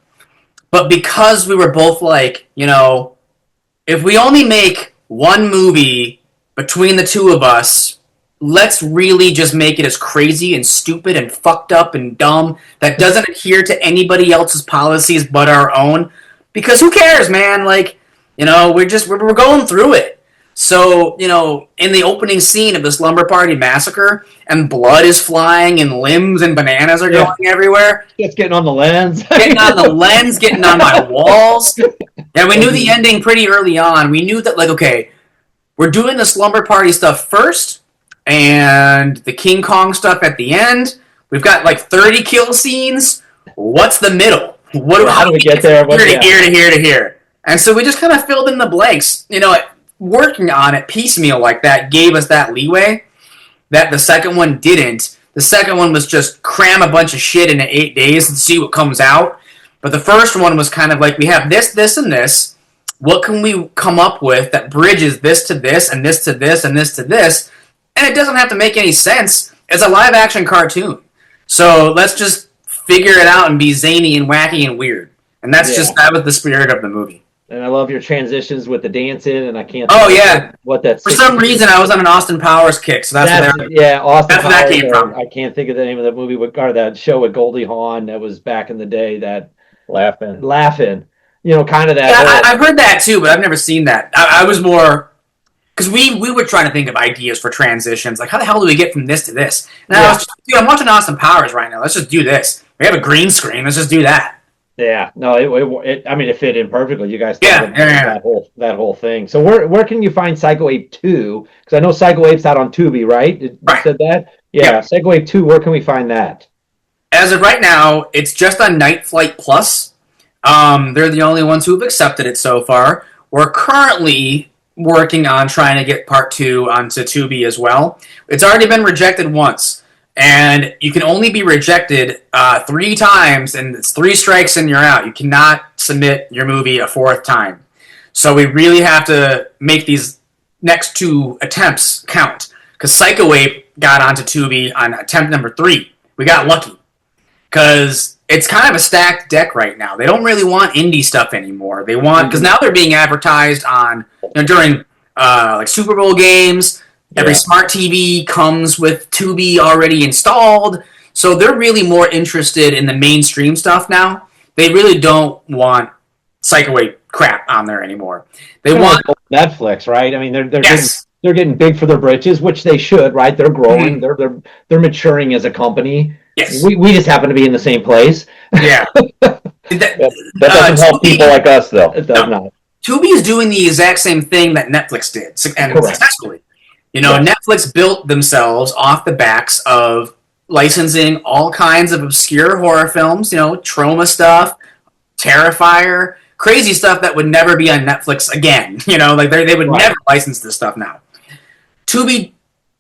But because we were both like, if we only make one movie between the two of us, let's really just make it as crazy and stupid and fucked up and dumb that doesn't adhere to anybody else's policies but our own. Because who cares, man? Like, You know, we're going through it. So, you know, in the opening scene of the Slumber Party Massacre, and blood is flying, and limbs and bananas are going everywhere. It's getting on the lens. Getting on the lens, getting on my walls. And we knew the ending pretty early on. We knew that, like, okay, we're doing the Slumber Party stuff first, and the King Kong stuff at the end. We've got, like, 30 kill scenes. What's the middle? How do we get there? Here to here to here to here. And so we just kind of filled in the blanks. You know, working on it piecemeal like that gave us that leeway that the second one didn't. The second one was just cram a bunch of shit into 8 days and see what comes out. But the first one was kind of like, we have this, this, and this. What can we come up with that bridges this to this, and this to this, and this to this? And it doesn't have to make any sense. It's a live-action cartoon. So let's just figure it out and be zany and wacky and weird. And that was the spirit of the movie. And I love your transitions with the dancing, and I can't. What that's for some reason I was on an Austin Powers kick, so Austin Powers. Where that came from. I can't think of the name of that movie or that show with Goldie Hawn that was back in the day. That laughing, you know, kind of that. Yeah, I've heard that too, but I've never seen that. I was more because we were trying to think of ideas for transitions, like how the hell do we get from this to this? And I was just, dude, I'm watching Austin Powers right now. Let's just do this. We have a green screen. Let's just do that. Yeah, no, it fit in perfectly. You guys, that whole thing. So where can you find Psycho Ape 2? Because I know Psycho Ape's out on Tubi, right? You said that? Yeah, Psycho Ape 2. Where can we find that? As of right now, it's just on Night Flight Plus. They're the only ones who have accepted it so far. We're currently working on trying to get Part 2 onto Tubi as well. It's already been rejected once. And you can only be rejected 3 times, and it's 3 strikes and you're out. You cannot submit your movie a 4th time. So we really have to make these next 2 attempts count. Because Psycho Ape got onto Tubi on attempt number 3. We got lucky. Because it's kind of a stacked deck right now. They don't really want indie stuff anymore. They want, because now they're being advertised on, you know, during like Super Bowl games. Every smart TV comes with Tubi already installed. So they're really more interested in the mainstream stuff now. They really don't want Psycho Ape crap on there anymore. They want Netflix, right? I mean, they're getting big for their britches, which they should, right? They're growing. Mm-hmm. They're maturing as a company. Yes. We just happen to be in the same place. Yeah. that doesn't help people like us, though. It does not. Tubi is doing the exact same thing that Netflix did, and successfully. You know, Netflix built themselves off the backs of licensing all kinds of obscure horror films, you know, trauma stuff, Terrifier, crazy stuff that would never be on Netflix again. You know, like they would never license this stuff now. Tubi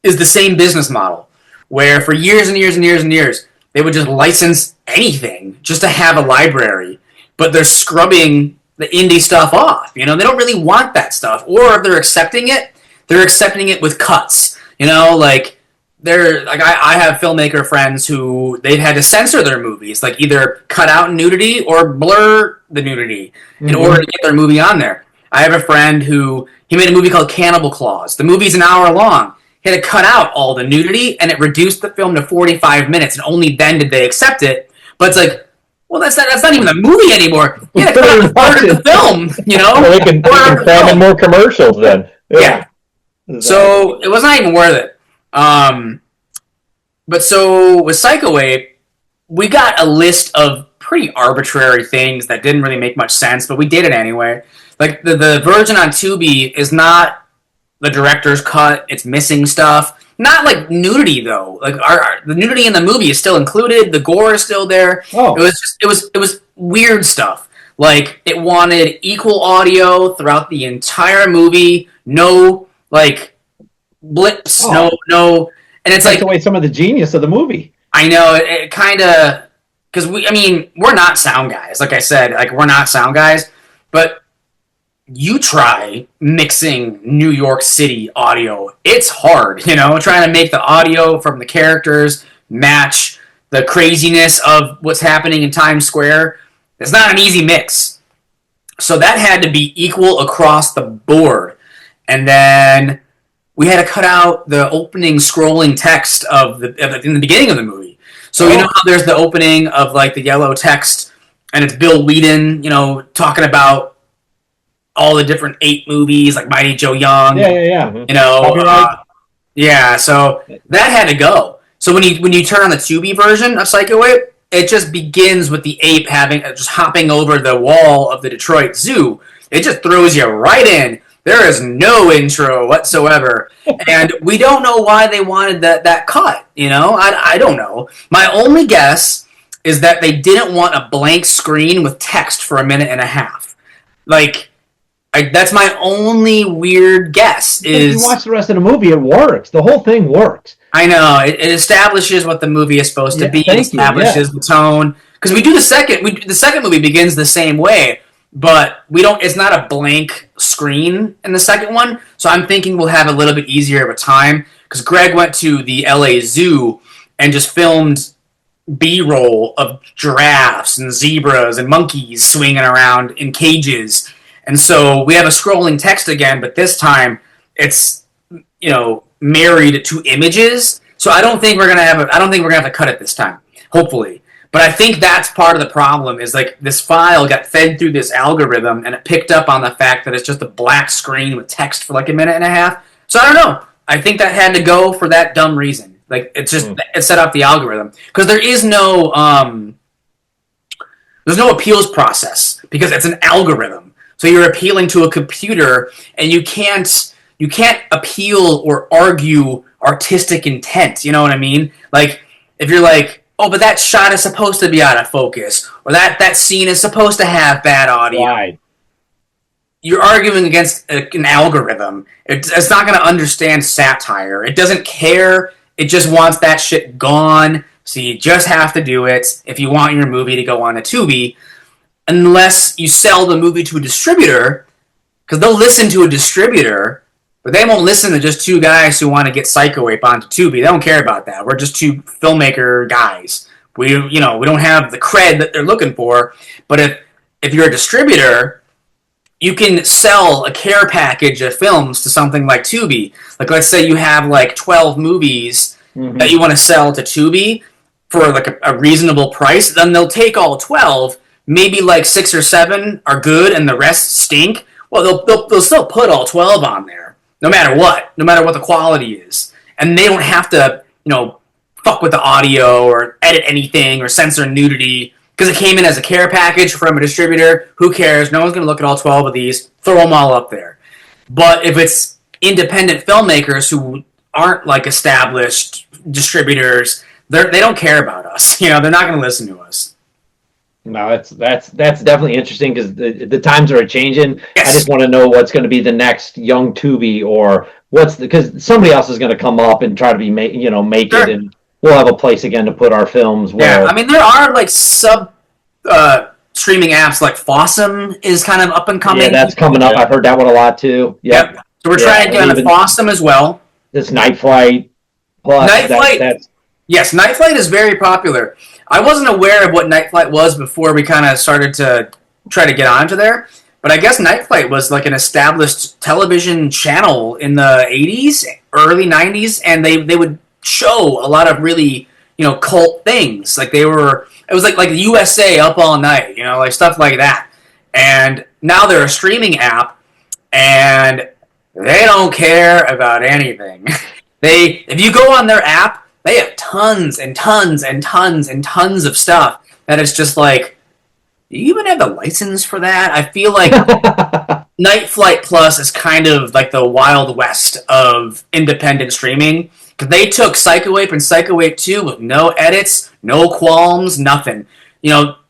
is the same business model, where for years and years and years and years, they would just license anything just to have a library, but they're scrubbing the indie stuff off. You know, they don't really want that stuff. Or if they're accepting it with cuts. You know, like I have filmmaker friends who they've had to censor their movies, like either cut out nudity or blur the nudity in order to get their movie on there. I have a friend who he made a movie called Cannibal Claws. The movie's an hour long. He had to cut out all the nudity, and it reduced the film to 45 minutes, and only then did they accept it. But it's like, well, that's not even a movie anymore. You had to cut out part of the film, you know? Well, they can cram in more commercials then. Yeah. Exactly. So it was not even worth it. But so with Psycho Ape, we got a list of pretty arbitrary things that didn't really make much sense, but we did it anyway. Like the version on Tubi is not the director's cut; it's missing stuff. Not like nudity though. Like the nudity in the movie is still included. The gore is still there. Oh. It was weird stuff. Like it wanted equal audio throughout the entire movie. No like blips. Oh. No. And it's like away some of the genius of the movie. I know it kind of because we're not sound guys. Like I said, like we're not sound guys, but. You try mixing New York City audio. It's hard, you know, trying to make the audio from the characters match the craziness of what's happening in Times Square. It's not an easy mix. So that had to be equal across the board. And then we had to cut out the opening scrolling text in the beginning of the movie. So you know how there's the opening of like the yellow text and it's Bill Whedon, you know, talking about all the different Ape movies, like Mighty Joe Young. Yeah. You know, Copyright. yeah. So that had to go. So when you turn on the Tubi version of Psycho Ape, it just begins with the ape having just hopping over the wall of the Detroit Zoo. It just throws you right in. There is no intro whatsoever, and we don't know why they wanted that cut. You know, I don't know. My only guess is that they didn't want a blank screen with text for a minute and a half. Like, that's my only weird guess. Is if you watch the rest of the movie, it works. The whole thing works. I know it establishes what the movie is supposed to be. It establishes the tone, because we do the second. The second movie begins the same way, but we don't. It's not a blank screen in the second one, so I'm thinking we'll have a little bit easier of a time, because Greg went to the LA Zoo and just filmed B-roll of giraffes and zebras and monkeys swinging around in cages, and so we have a scrolling text again, but this time it's married to images. So I don't think we're gonna have to cut it this time. Hopefully. But I think that's part of the problem, is like this file got fed through this algorithm and it picked up on the fact that it's just a black screen with text for like a minute and a half. So I don't know. I think that had to go for that dumb reason. Like, it's just it set up the algorithm. Because there's no appeals process, because it's an algorithm. So you're appealing to a computer, and you can't appeal or argue artistic intent. You know what I mean? Like, if you're like, oh, but that shot is supposed to be out of focus, or that scene is supposed to have bad audio. Right. You're arguing against an algorithm. It's not going to understand satire. It doesn't care. It just wants that shit gone. So you just have to do it if you want your movie to go on a Tubi, unless you sell the movie to a distributor, because they'll listen to a distributor. But they won't listen to just two guys who want to get Psycho Ape onto Tubi. They don't care about that. We're just two filmmaker guys. We don't have the cred that they're looking for. But if you're a distributor, you can sell a care package of films to something like Tubi. Like, let's say you have like 12 movies that you want to sell to Tubi for like a reasonable price. Then they'll take all 12. Maybe like 6 or 7 are good and the rest stink. Well, they'll still put all 12 on there. No matter what the quality is. And they don't have to, fuck with the audio or edit anything or censor nudity, because it came in as a care package from a distributor. Who cares? No one's going to look at all 12 of these. Throw them all up there. But if it's independent filmmakers who aren't like established distributors, they don't care about us. They're not going to listen to us. No, that's definitely interesting, because the times are changing. Yes. I just want to know what's going to be the next young Tubi, or because somebody else is going to come up and try to make Sure. it, and we'll have a place again to put our films. Yeah, I mean, there are like sub streaming apps, like Fossum is kind of up and coming. Yeah, that's coming up. I've heard that one a lot too. Yep. So we're trying to get on the Fossum as well. This Night Flight. Plus, Night Flight. Yes, Night Flight is very popular. I wasn't aware of what Night Flight was before we kind of started to try to get onto there, but I guess Night Flight was like an established television channel in the 80s, early 90s, and they would show a lot of really, cult things. Like it was like USA Up All Night, like stuff like that. And now they're a streaming app, and they don't care about anything. If you go on their app, they have tons and tons and tons and tons of stuff that is just like, do you even have the license for that? I feel like Night Flight Plus is kind of like the Wild West of independent streaming. Because they took Psycho Ape and Psycho Ape 2 with no edits, no qualms, nothing.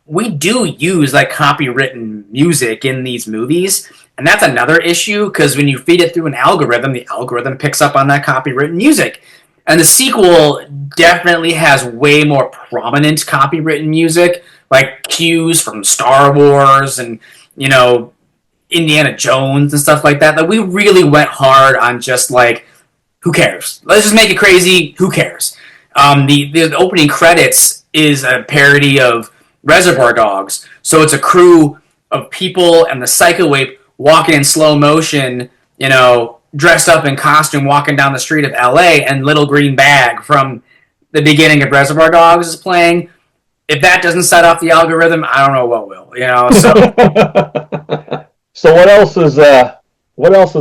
We do use like copywritten music in these movies, and that's another issue, because when you feed it through an algorithm, the algorithm picks up on that copywritten music. And the sequel definitely has way more prominent copywritten music, like cues from Star Wars and, Indiana Jones and stuff like that. That we really went hard on just like, who cares? Let's just make it crazy. Who cares? The opening credits is a parody of Reservoir Dogs. So it's a crew of people and the Psycho Ape walking in slow motion, dressed up in costume, walking down the street of LA, and Little Green Bag from the beginning of Reservoir Dogs is playing. If that doesn't set off the algorithm, I don't know what will, So So what else is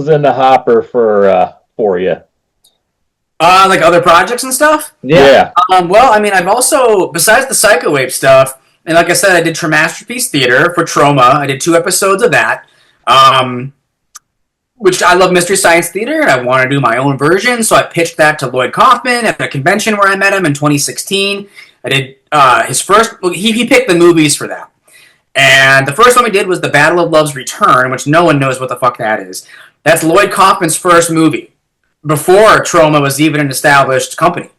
in the hopper for you? Like other projects and stuff? Yeah. Well, I mean, I've also, besides the Psycho Ape stuff, and like I said, I did Tramasterpiece Theater for Troma. I did 2 episodes of that. Which I love Mystery Science Theater, and I want to do my own version, so I pitched that to Lloyd Kaufman at a convention where I met him in 2016. I did his first, he picked the movies for that. And the first one we did was The Battle of Love's Return, which no one knows what the fuck that is. That's Lloyd Kaufman's first movie, before Troma was even an established company.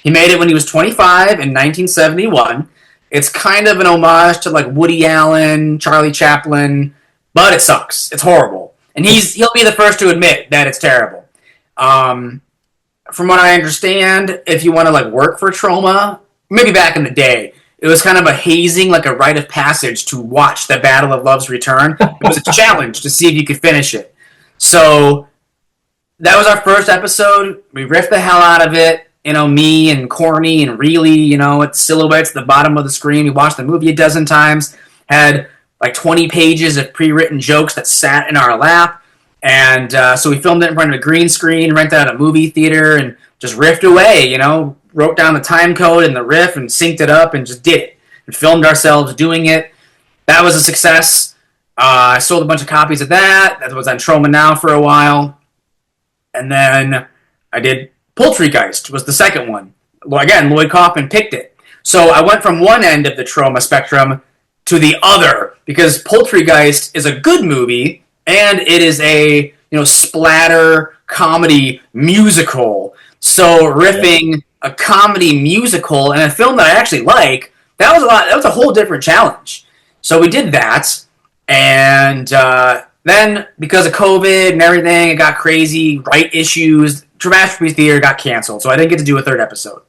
He made it when he was 25 in 1971. It's kind of an homage to like Woody Allen, Charlie Chaplin, but it sucks. It's horrible. And he'll be the first to admit that it's terrible. From what I understand, if you want to like work for Troma, maybe back in the day, it was kind of a hazing, like a rite of passage to watch The Battle of Love's Return. It was a challenge to see if you could finish it. So that was our first episode. We riffed the hell out of it. You know, me and Corny and Reilly, it's silhouettes at the bottom of the screen. We watched the movie a dozen times. Had like 20 pages of pre-written jokes that sat in our lap. And so we filmed it in front of a green screen, rented out a movie theater, and just riffed away, wrote down the time code and the riff and synced it up and just did it. And filmed ourselves doing it. That was a success. I sold a bunch of copies of that. That was on Troma Now for a while. And then I did Poultrygeist, was the second one. Again, Lloyd Kaufman picked it. So I went from one end of the Troma spectrum to the other, because Poultrygeist is a good movie, and it is a splatter comedy musical. So riffing a comedy musical and a film that I actually like, that was a whole different challenge. So we did that, and then because of COVID and everything, it got crazy, right issues, Tramasterpiece Theater got canceled, so I didn't get to do a third episode.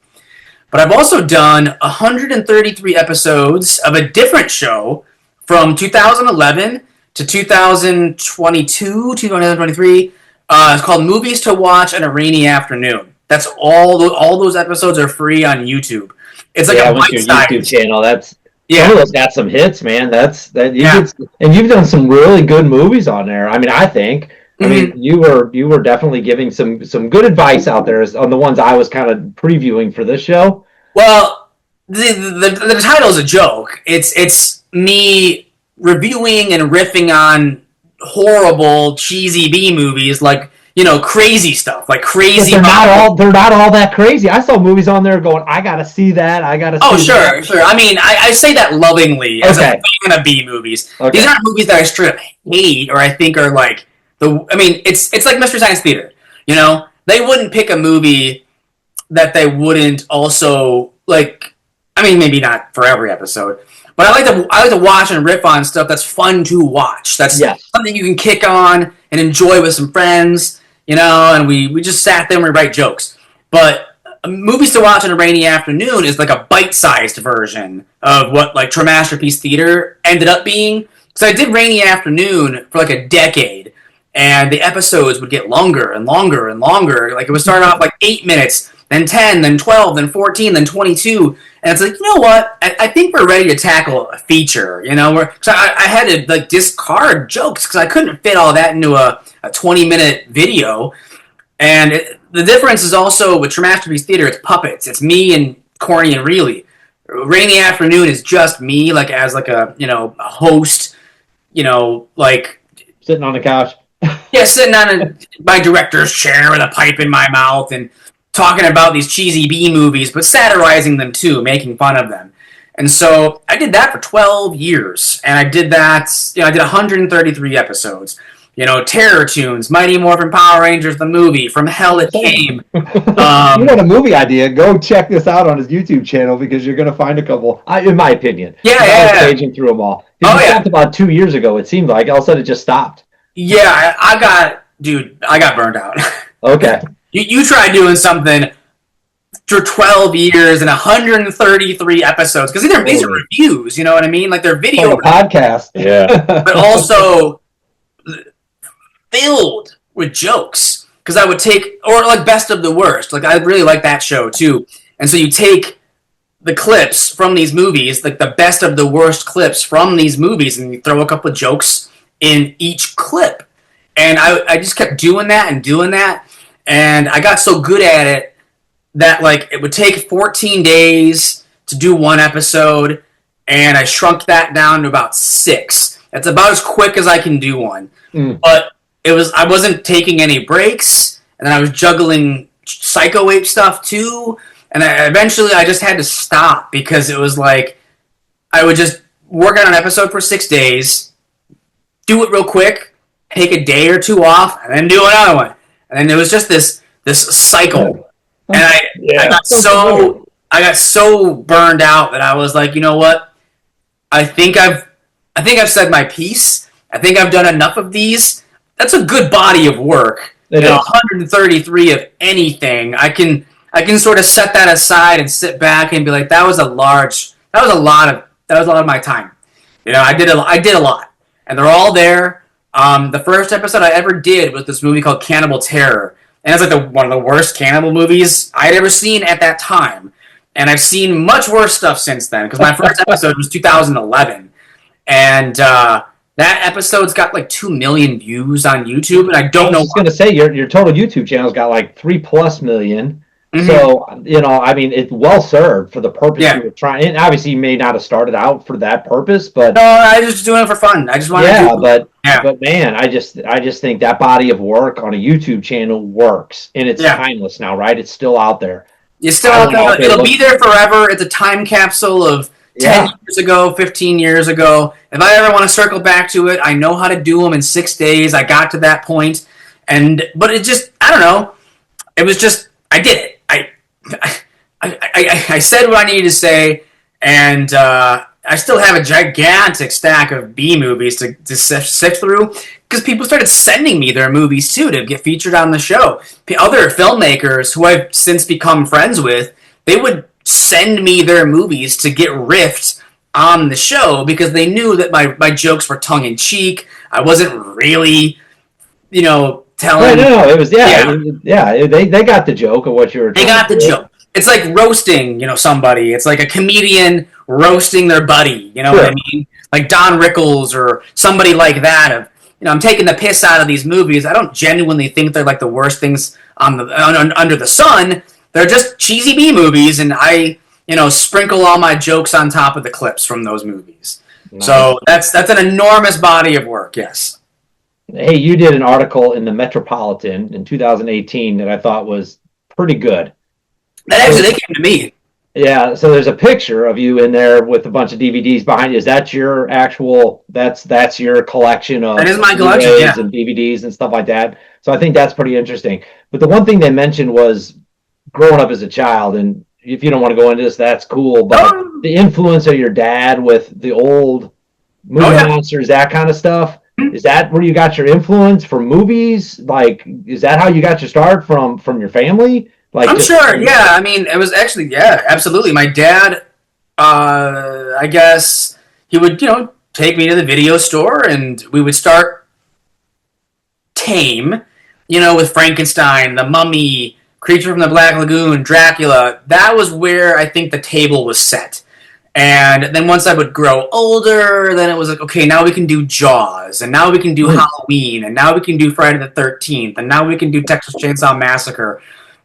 But I've also done 133 episodes of a different show from 2011 to 2022, 2023. It's called Movies to Watch on a Rainy Afternoon. That's all those episodes are free on YouTube. It's like a bite-sized YouTube channel. Yeah, some of those got some hits, man. And you've done some really good movies on there. I mean, I think. I mean, you were definitely giving some good advice out there on the ones I was kind of previewing for this show. Well, the title is a joke. It's me reviewing and riffing on horrible, cheesy B movies, like crazy stuff, like crazy. But they're not all that crazy. I saw movies on there going, I gotta see that. I gotta. Oh, see sure, that. sure. I mean, I say that lovingly as a fan of B movies. Okay. These aren't movies that I straight up hate or I think are like. It's like Mystery Science Theater. They wouldn't pick a movie that they wouldn't also like. I mean, maybe not for every episode, but I like to watch and riff on stuff that's fun to watch. That's something you can kick on and enjoy with some friends. And we just sat there and we write jokes. But Movies to Watch on a Rainy Afternoon is like a bite-sized version of what like Tramasterpiece Theater ended up being. So I did Rainy Afternoon for like a decade. And the episodes would get longer and longer and longer. Like, it would start off like 8 minutes, then 10, then 12, then 14, then 22. And it's like, you know what? I think we're ready to tackle a feature, So I had to, like, discard jokes because I couldn't fit all that into a 20-minute video. And the difference is also with Tramasterpiece Theater, it's puppets. It's me and Corny and Reilly. Rainy Afternoon is just me, like, as, like, a host, like... Sitting on the couch. Yeah, sitting on my director's chair with a pipe in my mouth and talking about these cheesy B movies, but satirizing them too, making fun of them. And so I did that for 12 years, and I did that, I did 133 episodes. Terror Tunes, Mighty Morphin Power Rangers, the movie, From Hell It Came. You want a movie idea, go check this out on his YouTube channel because you're going to find a couple, in my opinion. I was paging through them all. He stopped about 2 years ago, it seemed like. All of a sudden it just stopped. Yeah, I got burned out. Okay. You try doing something for 12 years and 133 episodes, because these are reviews, you know what I mean? Like, they're video podcast. Yeah. But also filled with jokes, because I would take, or like Best of the Worst. Like, I really like that show too. And so you take the clips from these movies, like the best of the worst clips from these movies, and you throw a couple of jokes in each clip. And I just kept doing that. And I got so good at it that, like, it would take 14 days to do one episode, and I shrunk that down to about 6. That's about as quick as I can do one. But I wasn't taking any breaks, and then I was juggling Psycho Ape stuff too, and eventually I just had to stop because it was like I would just work on an episode for 6 days, do it real quick, take a day or two off, and then do another one. And then it was just this cycle. And I got so burned out that I was like, you know what? I think I've said my piece. I think I've done enough of these. That's a good body of work. 133 of anything. I can sort of set that aside and sit back and be like, that was a lot of my time. I did a lot. And they're all there. The first episode I ever did was this movie called Cannibal Terror. And it's like one of the worst cannibal movies I'd ever seen at that time. And I've seen much worse stuff since then, because my first episode was 2011. And that episode's got like 2 million views on YouTube, and I don't know. I was going to say, your total YouTube channel's got like 3+ million. Mm-hmm. So, I mean, it's well served for the purpose you were trying. And obviously, you may not have started out for that purpose, but no, I was just doing it for fun. I just wanted to but man, I just think that body of work on a YouTube channel works, and it's timeless now, right? It's still out there. It's still out there. It'll be there forever. It's a time capsule of 10 years ago, 15 years ago. If I ever want to circle back to it, I know how to do them in 6 days. I got to that point, but it just, I don't know. It was just, I did it. I said what I needed to say, and I still have a gigantic stack of B movies to sift through, because people started sending me their movies too to get featured on the show. Other filmmakers who I've since become friends with, they would send me their movies to get riffed on the show because they knew that my jokes were tongue-in-cheek. I wasn't really, telling... No, it was, they got the joke of what you were They got the joke. It's like roasting, somebody. It's like a comedian roasting their buddy, what I mean? Like Don Rickles or somebody like that. I'm taking the piss out of these movies. I don't genuinely think they're like the worst things under the sun. They're just cheesy B movies, and I, sprinkle all my jokes on top of the clips from those movies. Nice. So that's an enormous body of work, yes. Hey, you did an article in the Metropolitan in 2018 that I thought was pretty good. They came to me. Yeah, so there's a picture of you in there with a bunch of DVDs behind you. Is that your actual? That's your collection of? That is my collection, and DVDs and stuff like that. So I think that's pretty interesting. But the one thing they mentioned was growing up as a child, and if you don't want to go into this, that's cool. But the influence of your dad with the old movie monsters, that kind of stuff. Is that where you got your influence from movies? Like, is that how you got your start from your family? Like, I'm sure, yeah. I mean, it was actually, absolutely. My dad, I guess, he would, take me to the video store, and we would start tame, with Frankenstein, The Mummy, Creature from the Black Lagoon, Dracula. That was where I think the table was set. And then once I would grow older, then it was like, okay, now we can do Jaws, and now we can do Halloween, and now we can do Friday the 13th, and now we can do Texas Chainsaw Massacre.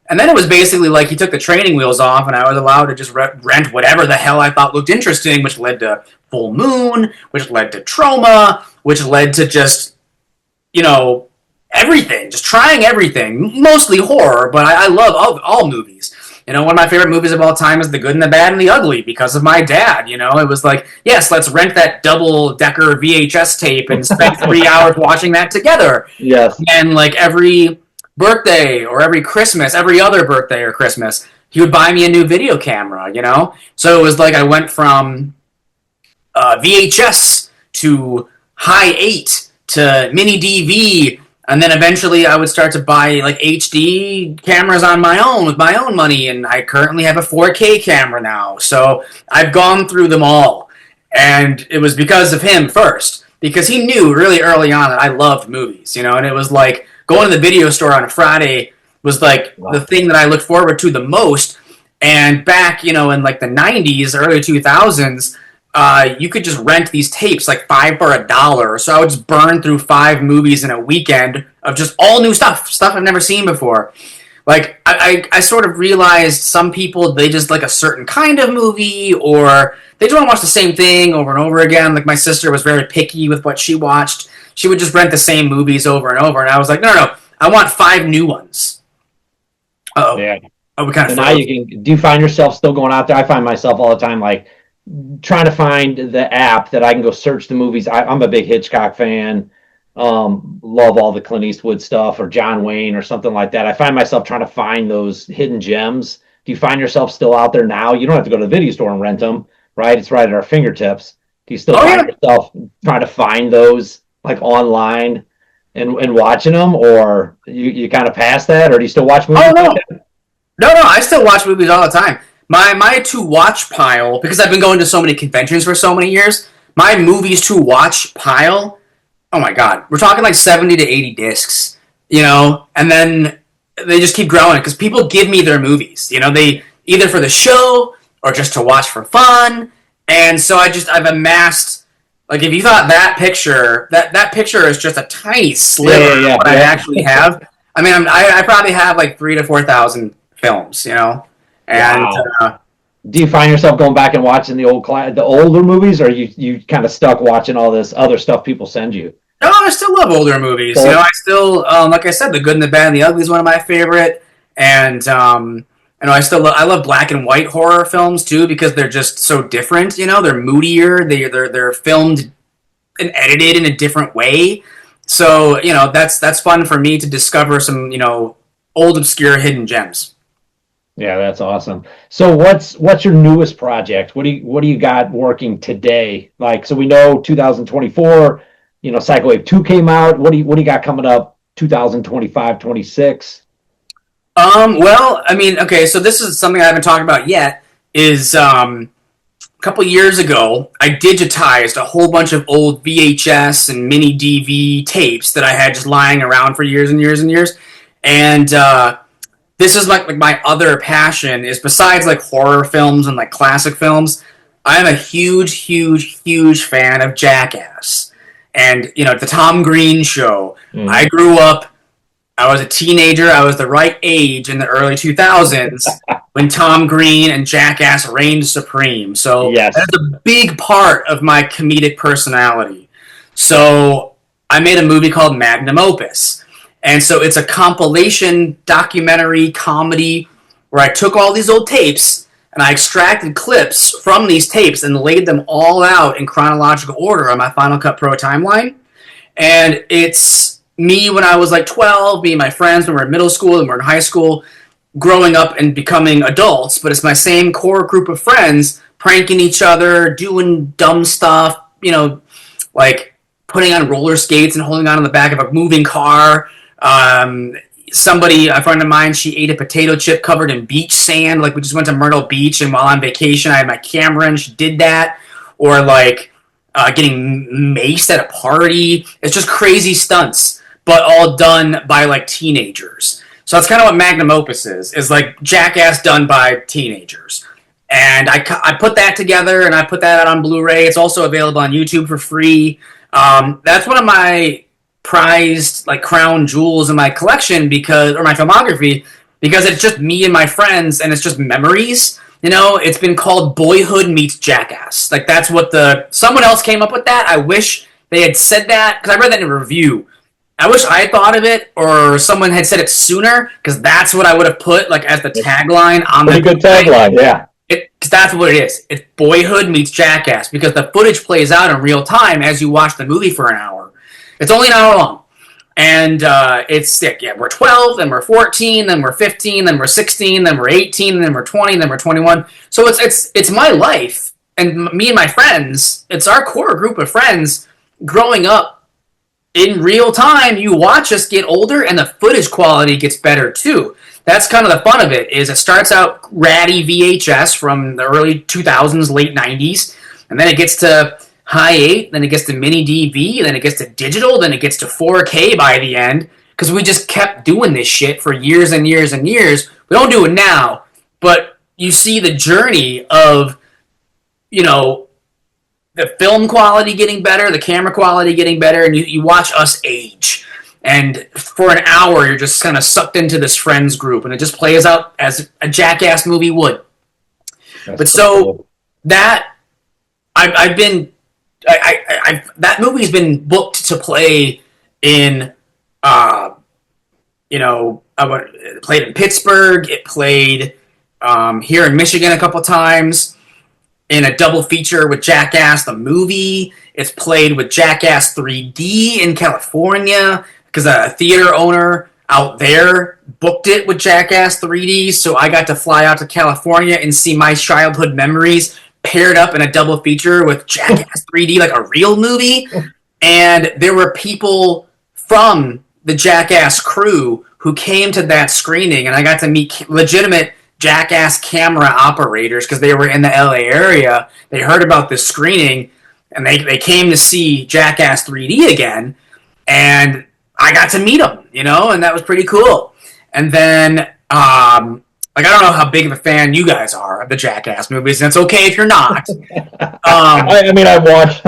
And then it was basically like he took the training wheels off, and I was allowed to just rent whatever the hell I thought looked interesting, which led to Full Moon, which led to Trauma, which led to just, everything, just trying everything, mostly horror, but I love all movies. One of my favorite movies of all time is The Good and the Bad and the Ugly because of my dad. It was like, yes, let's rent that double-decker VHS tape and spend 3 hours watching that together. Yes. And like every birthday or every Christmas, every other birthday or Christmas, he would buy me a new video camera, So it was like I went from VHS to High 8 to Mini DV. And then eventually I would start to buy like HD cameras on my own with my own money, and I currently have a 4K camera now. So I've gone through them all. And it was because of him first, because he knew really early on that I loved movies, and it was like going to the video store on a Friday was like the thing that I looked forward to the most. And back, in like the 90s, early 2000s, you could just rent these tapes like $5 for $1. So I would just burn through 5 movies in a weekend of just all new stuff I've never seen before. Like I sort of realized some people, they just like a certain kind of movie, or they just want to watch the same thing over and over again. Like my sister was very picky with what she watched. She would just rent the same movies over and over, and I was like, no, I want 5 new ones. Uh-oh. Yeah. Oh, we kind of. And now do you find yourself still going out there? I find myself all the time like trying to find the app that I can go search the movies. I'm a big Hitchcock fan. Love all the Clint Eastwood stuff, or John Wayne or something like that. I find myself trying to find those hidden gems. Do you find yourself still out there now? You don't have to go to the video store and rent them, right? It's right at our fingertips. Do you still find yourself trying to find those like online and watching them, or you kind of past that, or do you still watch movies? Oh no. Like that? No, I still watch movies all the time. My to watch pile, because I've been going to so many conventions for so many years, my movies to watch pile, oh my god, we're talking like 70 to 80 discs, and then they just keep growing because people give me their movies, they either for the show or just to watch for fun. And so I've amassed, like, if you thought that picture is just a tiny sliver of what I actually have. I mean, I probably have like 3,000 to 4,000 films, and wow. Do you find yourself going back and watching the older movies, or are you kind of stuck watching all this other stuff people send you? No, I still love older movies. I still, like I said, The Good and the Bad and the Ugly is one of my favorite, and I love black and white horror films too, because they're just so different. They're moodier. They're filmed and edited in a different way. So that's fun for me to discover some old obscure hidden gems. Yeah, that's awesome. So what's your newest project? What do you got working today? Like, so we know 2024, PSYCHO APE 2 came out. What do you got coming up 2025, 26? Well, I mean, okay, so this is something I haven't talked about yet, is a couple years ago, I digitized a whole bunch of old VHS and mini DV tapes that I had just lying around for years and years and years. And this is like my other passion, is besides like horror films and like classic films, I'm a huge, huge, huge fan of Jackass. And, the Tom Green show. I grew up, I was a teenager, I was the right age in the early 2000s when Tom Green and Jackass reigned supreme. So yes, that's a big part of my comedic personality. So I made a movie called Magnum Opus. And so it's a compilation documentary comedy where I took all these old tapes and I extracted clips from these tapes and laid them all out in chronological order on my Final Cut Pro timeline. And it's me when I was like 12, me and my friends when we were in middle school and we were in high school, growing up and becoming adults. But it's my same core group of friends pranking each other, doing dumb stuff, like putting on roller skates and holding on to the back of a moving car. A friend of mine, she ate a potato chip covered in beach sand. Like, we just went to Myrtle Beach, and while on vacation, I had my camera, and she did that. Or, like, getting maced at a party. It's just crazy stunts, but all done by, like, teenagers. So that's kind of what Magnum Opus is like Jackass done by teenagers. And I put that together, and I put that out on Blu-ray. It's also available on YouTube for free. That's one of my prized, like, crown jewels in my collection, or my filmography, because it's just me and my friends, and it's just memories. It's been called Boyhood Meets Jackass. Like, that's what someone else came up with that. I wish they had said that, because I read that in a review. I wish I had thought of it, or someone had said it sooner, because that's what I would have put, like, as the tagline on the... Pretty good tagline, yeah. Because that's what it is. It's Boyhood Meets Jackass, because the footage plays out in real time as you watch the movie for an hour. It's only an hour long. And it's sick. Yeah, we're 12, then we're 14, then we're 15, then we're 16, then we're 18, then we're 20, then we're 21. So it's my life, and me and my friends, it's our core group of friends growing up in real time. You watch us get older, and the footage quality gets better too. That's kind of the fun of it, is it starts out ratty VHS from the early 2000s, late 90s, and then it gets to high 8, then it gets to mini DV, then it gets to digital, then it gets to 4K by the end, because we just kept doing this shit for years and years and years. We don't do it now, but you see the journey of, the film quality getting better, the camera quality getting better, and you watch us age. And for an hour, you're just kind of sucked into this friends group, and it just plays out as a Jackass movie would. But so cool. that I've been that movie's been booked to play in it played in Pittsburgh. It played here in Michigan a couple times in a double feature with Jackass the movie. It's played with Jackass 3D in California because a theater owner out there booked it with Jackass 3D. So I got to fly out to California and see my childhood memories paired up in a double feature with Jackass 3D, like a real movie. And there were people from the Jackass crew who came to that screening, and I got to meet legitimate Jackass camera operators because they were in the LA area. They heard about this screening, and they came to see Jackass 3D again, and I got to meet them, and that was pretty cool. And then, I don't know how big of a fan you guys are of the Jackass movies, and it's okay if you're not. I've watched,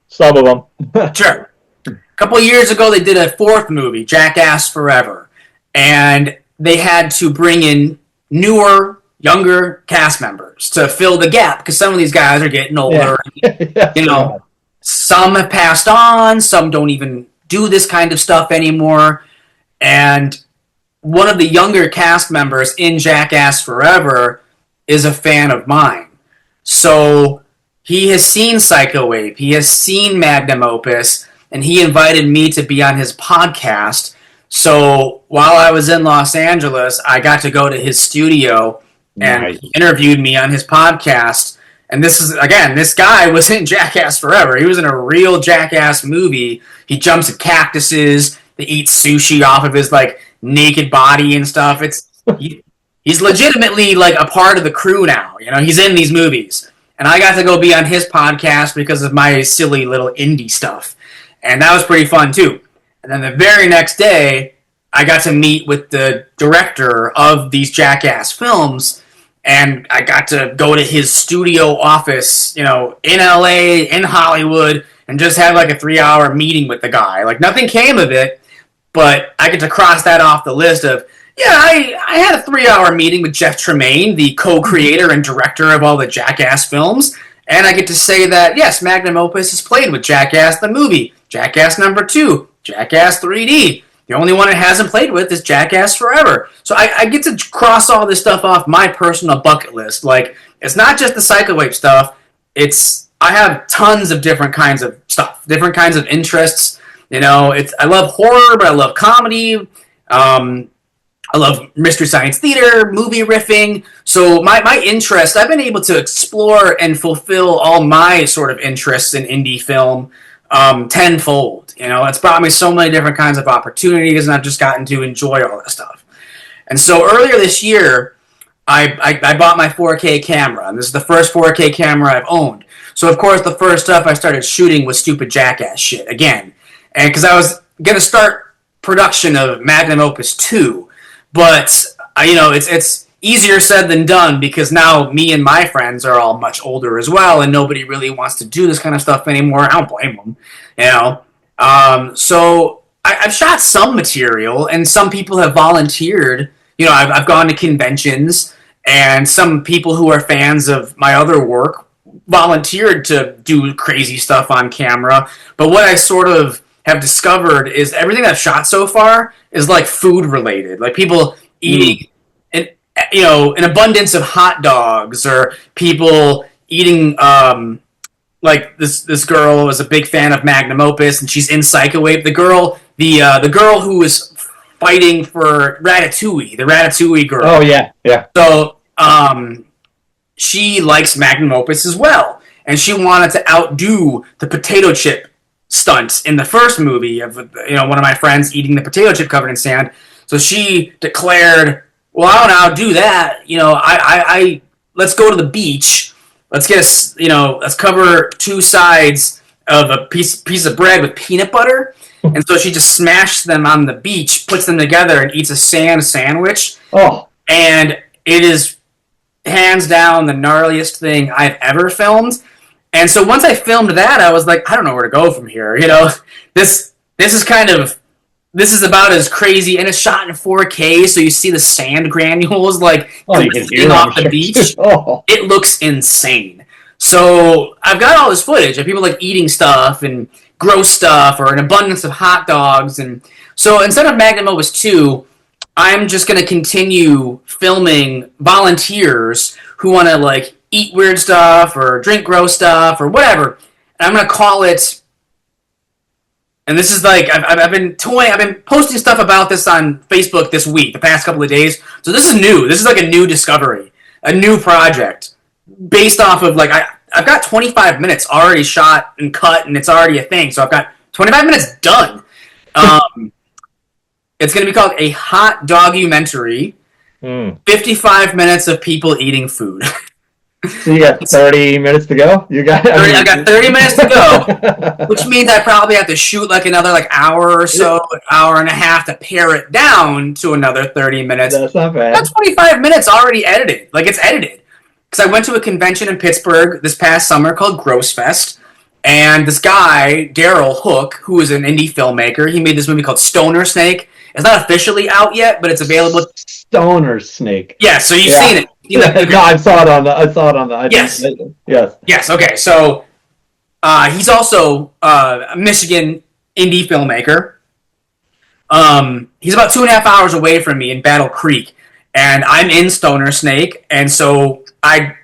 some of them. Sure. A couple of years ago, they did a fourth movie, Jackass Forever, and they had to bring in newer, younger cast members to fill the gap because some of these guys are getting older. Yeah. Some have passed on, some don't even do this kind of stuff anymore. And one of the younger cast members in Jackass Forever is a fan of mine. So he has seen Psycho Ape, he has seen Magnum Opus, and he invited me to be on his podcast. So while I was in Los Angeles, I got to go to his studio and he interviewed me on his podcast. And this guy was in Jackass Forever. He was in a real Jackass movie. He jumps at cactuses. They eat sushi off of his naked body and stuff. He's legitimately a part of the crew now. He's in these movies. And I got to go be on his podcast because of my silly little indie stuff. And that was pretty fun too. And then the very next day, I got to meet with the director of these Jackass films, and I got to go to his studio office, in LA, in Hollywood, and just have a 3-hour meeting with the guy. Nothing came of it, but I get to cross that off the list of, I had a 3-hour meeting with Jeff Tremaine, the co-creator and director of all the Jackass films, and I get to say that, yes, Magnum Opus is played with Jackass the movie, Jackass number 2, Jackass 3D. The only one it hasn't played with is Jackass Forever. So I get to cross all this stuff off my personal bucket list. It's not just the Psycho Ape stuff. I have tons of different kinds of stuff, different kinds of interests. I love horror, but I love comedy. I love Mystery Science Theater, movie riffing. So my interest, I've been able to explore and fulfill all my sort of interests in indie film tenfold. It's brought me so many different kinds of opportunities, and I've just gotten to enjoy all that stuff. And so earlier this year, I bought my 4K camera, and this is the first 4K camera I've owned. So of course, the first stuff I started shooting was stupid Jackass shit again, and because I was gonna start production of Magnum Opus 2, but it's easier said than done because now me and my friends are all much older as well, and nobody really wants to do this kind of stuff anymore. I don't blame them, So I've shot some material, and some people have volunteered. I've gone to conventions, and some people who are fans of my other work volunteered to do crazy stuff on camera. But what I sort of have discovered is everything I've shot so far is food related, people eating an abundance of hot dogs, or people eating this girl was a big fan of Magnum Opus, and she's in Psycho Ape. The girl who was fighting for Ratatouille, the Ratatouille girl. Oh yeah. So she likes Magnum Opus as well, and she wanted to outdo the potato chip stunts in the first movie of one of my friends eating the potato chip covered in sand. So she declared, well, I want to outdo that. I let's go to the beach. Let's get let's cover 2 sides of a piece of bread with peanut butter. And so she just smashed them on the beach, puts them together, and eats a sand sandwich. Oh. And it is hands down the gnarliest thing I've ever filmed. And so once I filmed that, I was like, I don't know where to go from here. This is this is about as crazy, and it's shot in 4K, so you see the sand granules you can hear off the beach. Oh. It looks insane. So I've got all this footage of people eating stuff and gross stuff, or an abundance of hot dogs, and so instead of Magnum Opus 2, I'm just going to continue filming volunteers who want to eat weird stuff or drink gross stuff or whatever. And I'm going to call it. And this is I've been posting stuff about this on Facebook this week, the past couple of days. So this is new. This is a new discovery, a new project based off of I've got 25 minutes already shot and cut, and it's already a thing. So I've got 25 minutes done. It's going to be called A Hot Dogumentary. 55 minutes of people eating food. So you got 30 minutes to go? I got 30 minutes to go, which means I probably have to shoot another hour or so, hour and a half to pare it down to another 30 minutes. That's not bad. That's 25 minutes already edited. It's edited. Because I went to a convention in Pittsburgh this past summer called Gross Fest, and this guy, Daryl Hook, who is an indie filmmaker, he made this movie called Stoner Snake. It's not officially out yet, but it's available. Stoner Snake. Yeah, so you've seen it. No, I saw it on the. Yes. Yes. Yes. Okay. So he's also a Michigan indie filmmaker. He's about 2.5 hours away from me in Battle Creek, and I'm in Stoner Snake, and so I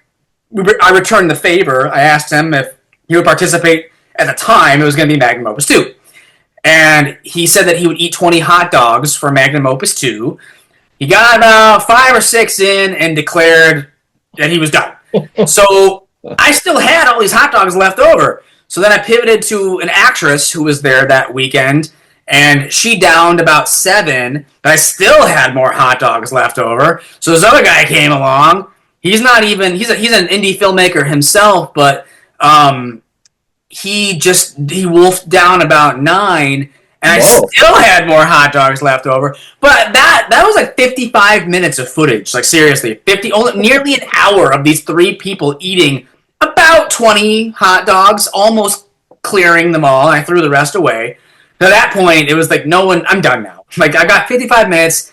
returned the favor. I asked him if he would participate. At the time, it was going to be Magnum Opus 2. And he said that he would eat 20 hot dogs for Magnum Opus 2. He got about 5 or 6 in and declared that he was done. So I still had all these hot dogs left over. So then I pivoted to an actress who was there that weekend, and she downed about 7, but I still had more hot dogs left over. So this other guy came along. He's an indie filmmaker himself, but he wolfed down about 9, and I still had more hot dogs left over. But that was 55 minutes of footage. Seriously, nearly an hour of these 3 people eating about 20 hot dogs, almost clearing them all, and I threw the rest away. At that point, it was no one. I'm done now. I got 55 minutes.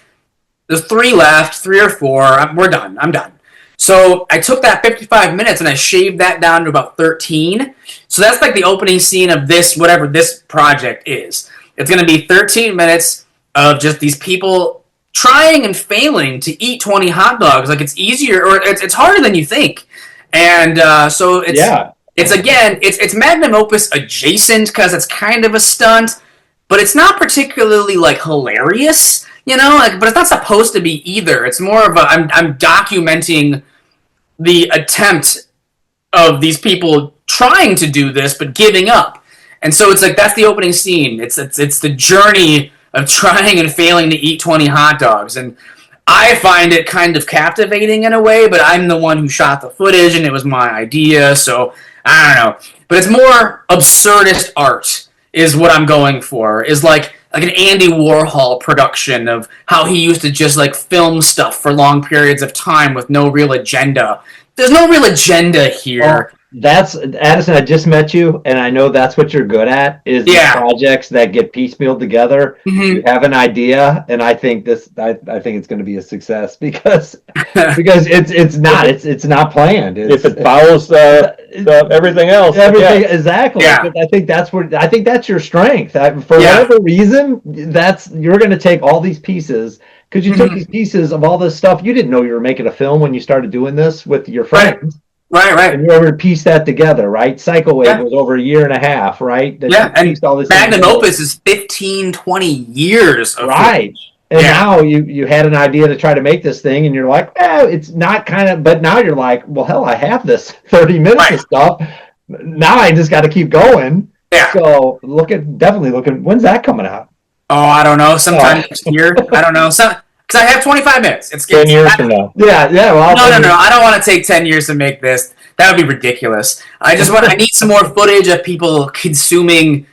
There's 3 left, 3 or 4. We're done. I'm done. So I took that 55 minutes and I shaved that down to about 13. So that's the opening scene of this, whatever this project is. It's going to be 13 minutes of just these people trying and failing to eat 20 hot dogs. It's easier, or it's harder than you think. And so it's Magnum Opus adjacent because it's kind of a stunt, but it's not particularly hilarious, but it's not supposed to be either. It's more of I'm documenting the attempt of these people trying to do this but giving up. And so it's that's the opening scene. It's the journey of trying and failing to eat 20 hot dogs. And I find it kind of captivating in a way, but I'm the one who shot the footage and it was my idea, so I don't know. But it's more absurdist art is what I'm going for. Is like an Andy Warhol production of how he used to just film stuff for long periods of time with no real agenda. There's no real agenda here. That's Addison. I just met you, and I know that's what you're good at. Is the projects that get piecemealed together. Mm-hmm. You have an idea, and I think I think it's going to be a success because it's not planned. If it follows everything else, exactly. Yeah. I think that's your strength. Whatever reason, you're going to take all these pieces. Because you took these pieces of all this stuff. You didn't know you were making a film when you started doing this with your friends. Right. And you were able to piece that together, right? PSYCHO APE was over 1.5 years, right? And all this Magnum Opus is 15, 20 years of right. Footage. And now you had an idea to try to make this thing, and you're like, it's not but now you're like, well, hell, I have this 30 minutes of stuff. Now I just got to keep going. Yeah. So definitely looking, when's that coming out? Oh, I don't know. Sometime next year. I don't know. Because I have 25 minutes. It's 10 years from now. Yeah. Well, no. I don't want to take 10 years to make this. That would be ridiculous. I need some more footage of people consuming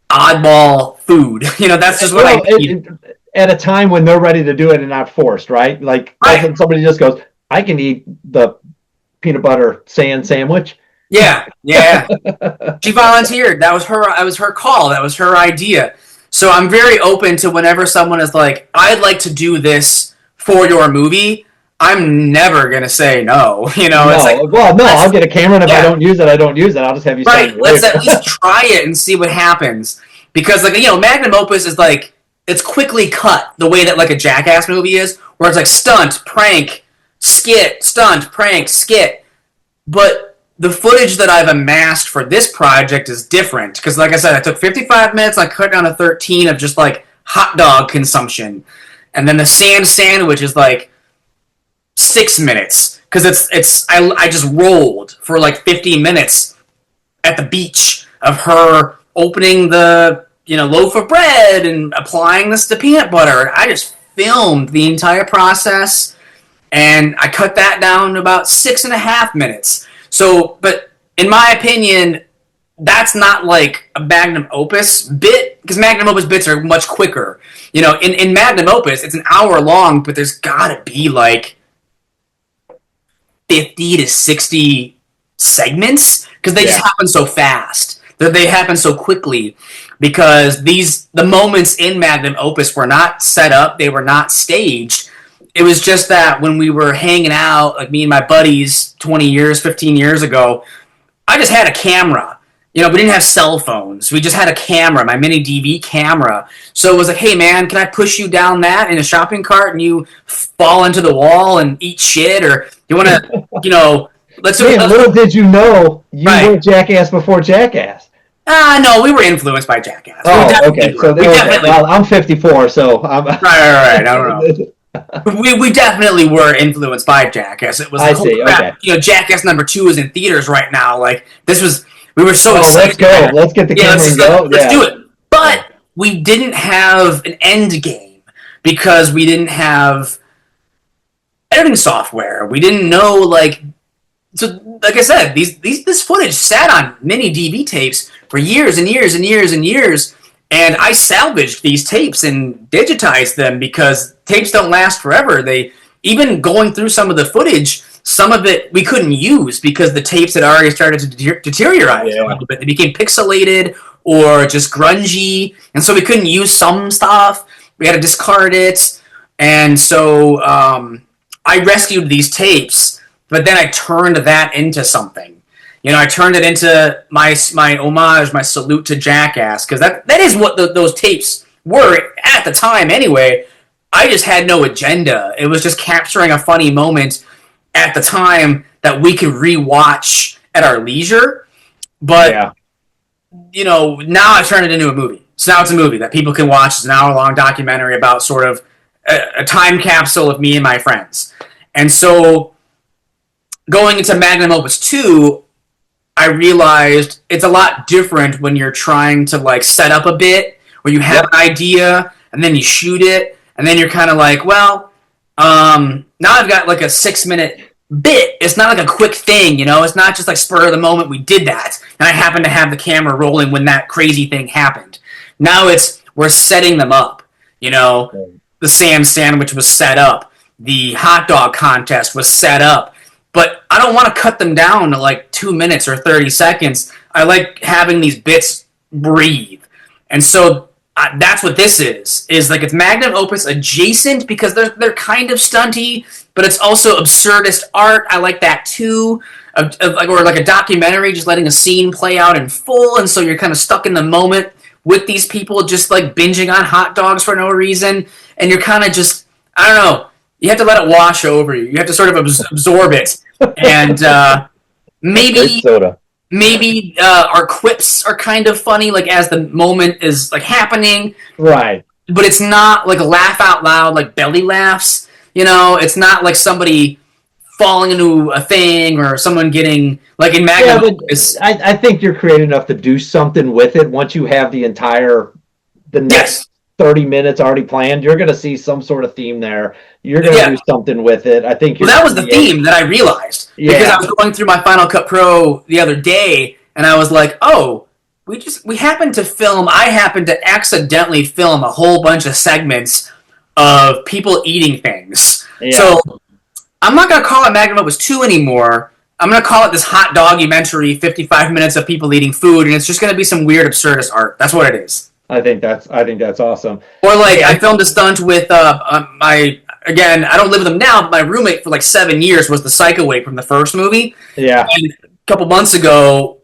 oddball food. That's just what I need. At a time when they're ready to do it and not forced, right? Like when somebody just goes, I can eat the peanut butter sand sandwich. Yeah, yeah. She volunteered. That was her call. That was her idea. So I'm very open to whenever someone is like, I'd like to do this for your movie. I'm never gonna say no. You know, it's like, no, I'll get a camera, and if I yeah. don't use it, I don't use it. I'll just have you send Right. it Let's later. at least try it and see what happens. Because like, you know, magnum opus is like, it's quickly cut the way that like a Jackass movie is, where it's like stunt, prank, skit, stunt, prank, skit. But the footage that I've amassed for this project is different. Because like I said, I took 55 minutes, I cut down to 13 of just like hot dog consumption. And then the sand sandwich is like 6 minutes. Because I just rolled for like 50 minutes at the beach of her opening the, you know, loaf of bread and applying this to peanut butter. I just filmed the entire process, and I cut that down to about 6.5 minutes. So, but in my opinion, that's not like a magnum opus bit, because magnum opus bits are much quicker. You know, in magnum opus, it's an hour long, but there's gotta be like 50 to 60 segments, because they just happen so fast. They happen so quickly, because the moments in magnum opus were not set up, they were not staged. It was just that when we were hanging out, like me and my buddies 20 years, 15 years ago, I just had a camera. You know, we didn't have cell phones. We just had a camera, my mini DV camera. So it was like, hey man, can I push you down that in a shopping cart and you fall into the wall and eat shit? Or you want to, you know, let's do it. Little did you know you were Jackass before Jackass. No, we were influenced by Jackass. Oh, okay. So definitely. Well, I'm 54, so I'm right. I don't know. we definitely were influenced by Jackass. It was like, see. Okay. You know, Jackass #2 is in theaters right now. Like we were so excited. Let's go. Let's get the camera and go. Let's do it. But we didn't have an end game because we didn't have editing software. We didn't know like. So, like I said, this footage sat on mini DV tapes for years and years and years and years, and I salvaged these tapes and digitized them because tapes don't last forever. Even going through some of the footage, some of it we couldn't use because the tapes had already started to deteriorate a little bit. They became pixelated or just grungy, and so we couldn't use some stuff. We had to discard it, and so I rescued these tapes. But then I turned that into something. You know, I turned it into my homage, my salute to Jackass, because that is what those tapes were at the time anyway. I just had no agenda. It was just capturing a funny moment at the time that we could rewatch at our leisure. But, you know, now I've turned it into a movie. So now it's a movie that people can watch. It's an hour-long documentary about sort of a time capsule of me and my friends. And so going into Magnum Opus 2, I realized it's a lot different when you're trying to like set up a bit, where you have an idea and then you shoot it, and then you're kind of like, well, now I've got like a 6-minute bit. It's not like a quick thing, you know? It's not just like spur of the moment, we did that, and I happen to have the camera rolling when that crazy thing happened. Now we're setting them up, you know? The Sam sandwich was set up. The hot dog contest was set up. But I don't want to cut them down to like 2 minutes or 30 seconds. I like having these bits breathe. And so that's what this is like it's magnum opus adjacent because they're kind of stunty, but it's also absurdist art. I like that too. Or like a documentary, just letting a scene play out in full, and so you're kind of stuck in the moment with these people just like binging on hot dogs for no reason, and you're kind of just, I don't know, you have to let it wash over you. You have to sort of absorb it. And maybe our quips are kind of funny, like as the moment is like happening. Right. But it's not like laugh out loud, like belly laughs. You know, it's not like somebody falling into a thing or someone getting, like in Magnum Opus. I think you're creative enough to do something with it once you have the next 30 minutes already planned. You're going to see some sort of theme there. You're going to do something with it. I think that was the theme that I realized because I was going through my Final Cut Pro the other day, and I was like, oh, I happened to accidentally film a whole bunch of segments of people eating things. So I'm not going to call it Magnum Opus 2 anymore. I'm gonna call it this hot documentary, 55 minutes of people eating food, and it's just gonna be some weird absurdist art. That's what it is. I think that's awesome. Or like I filmed a stunt with my again, I don't live with him now, but my roommate for like 7 years was the Psycho Ape from the first movie. Yeah. And a couple months ago,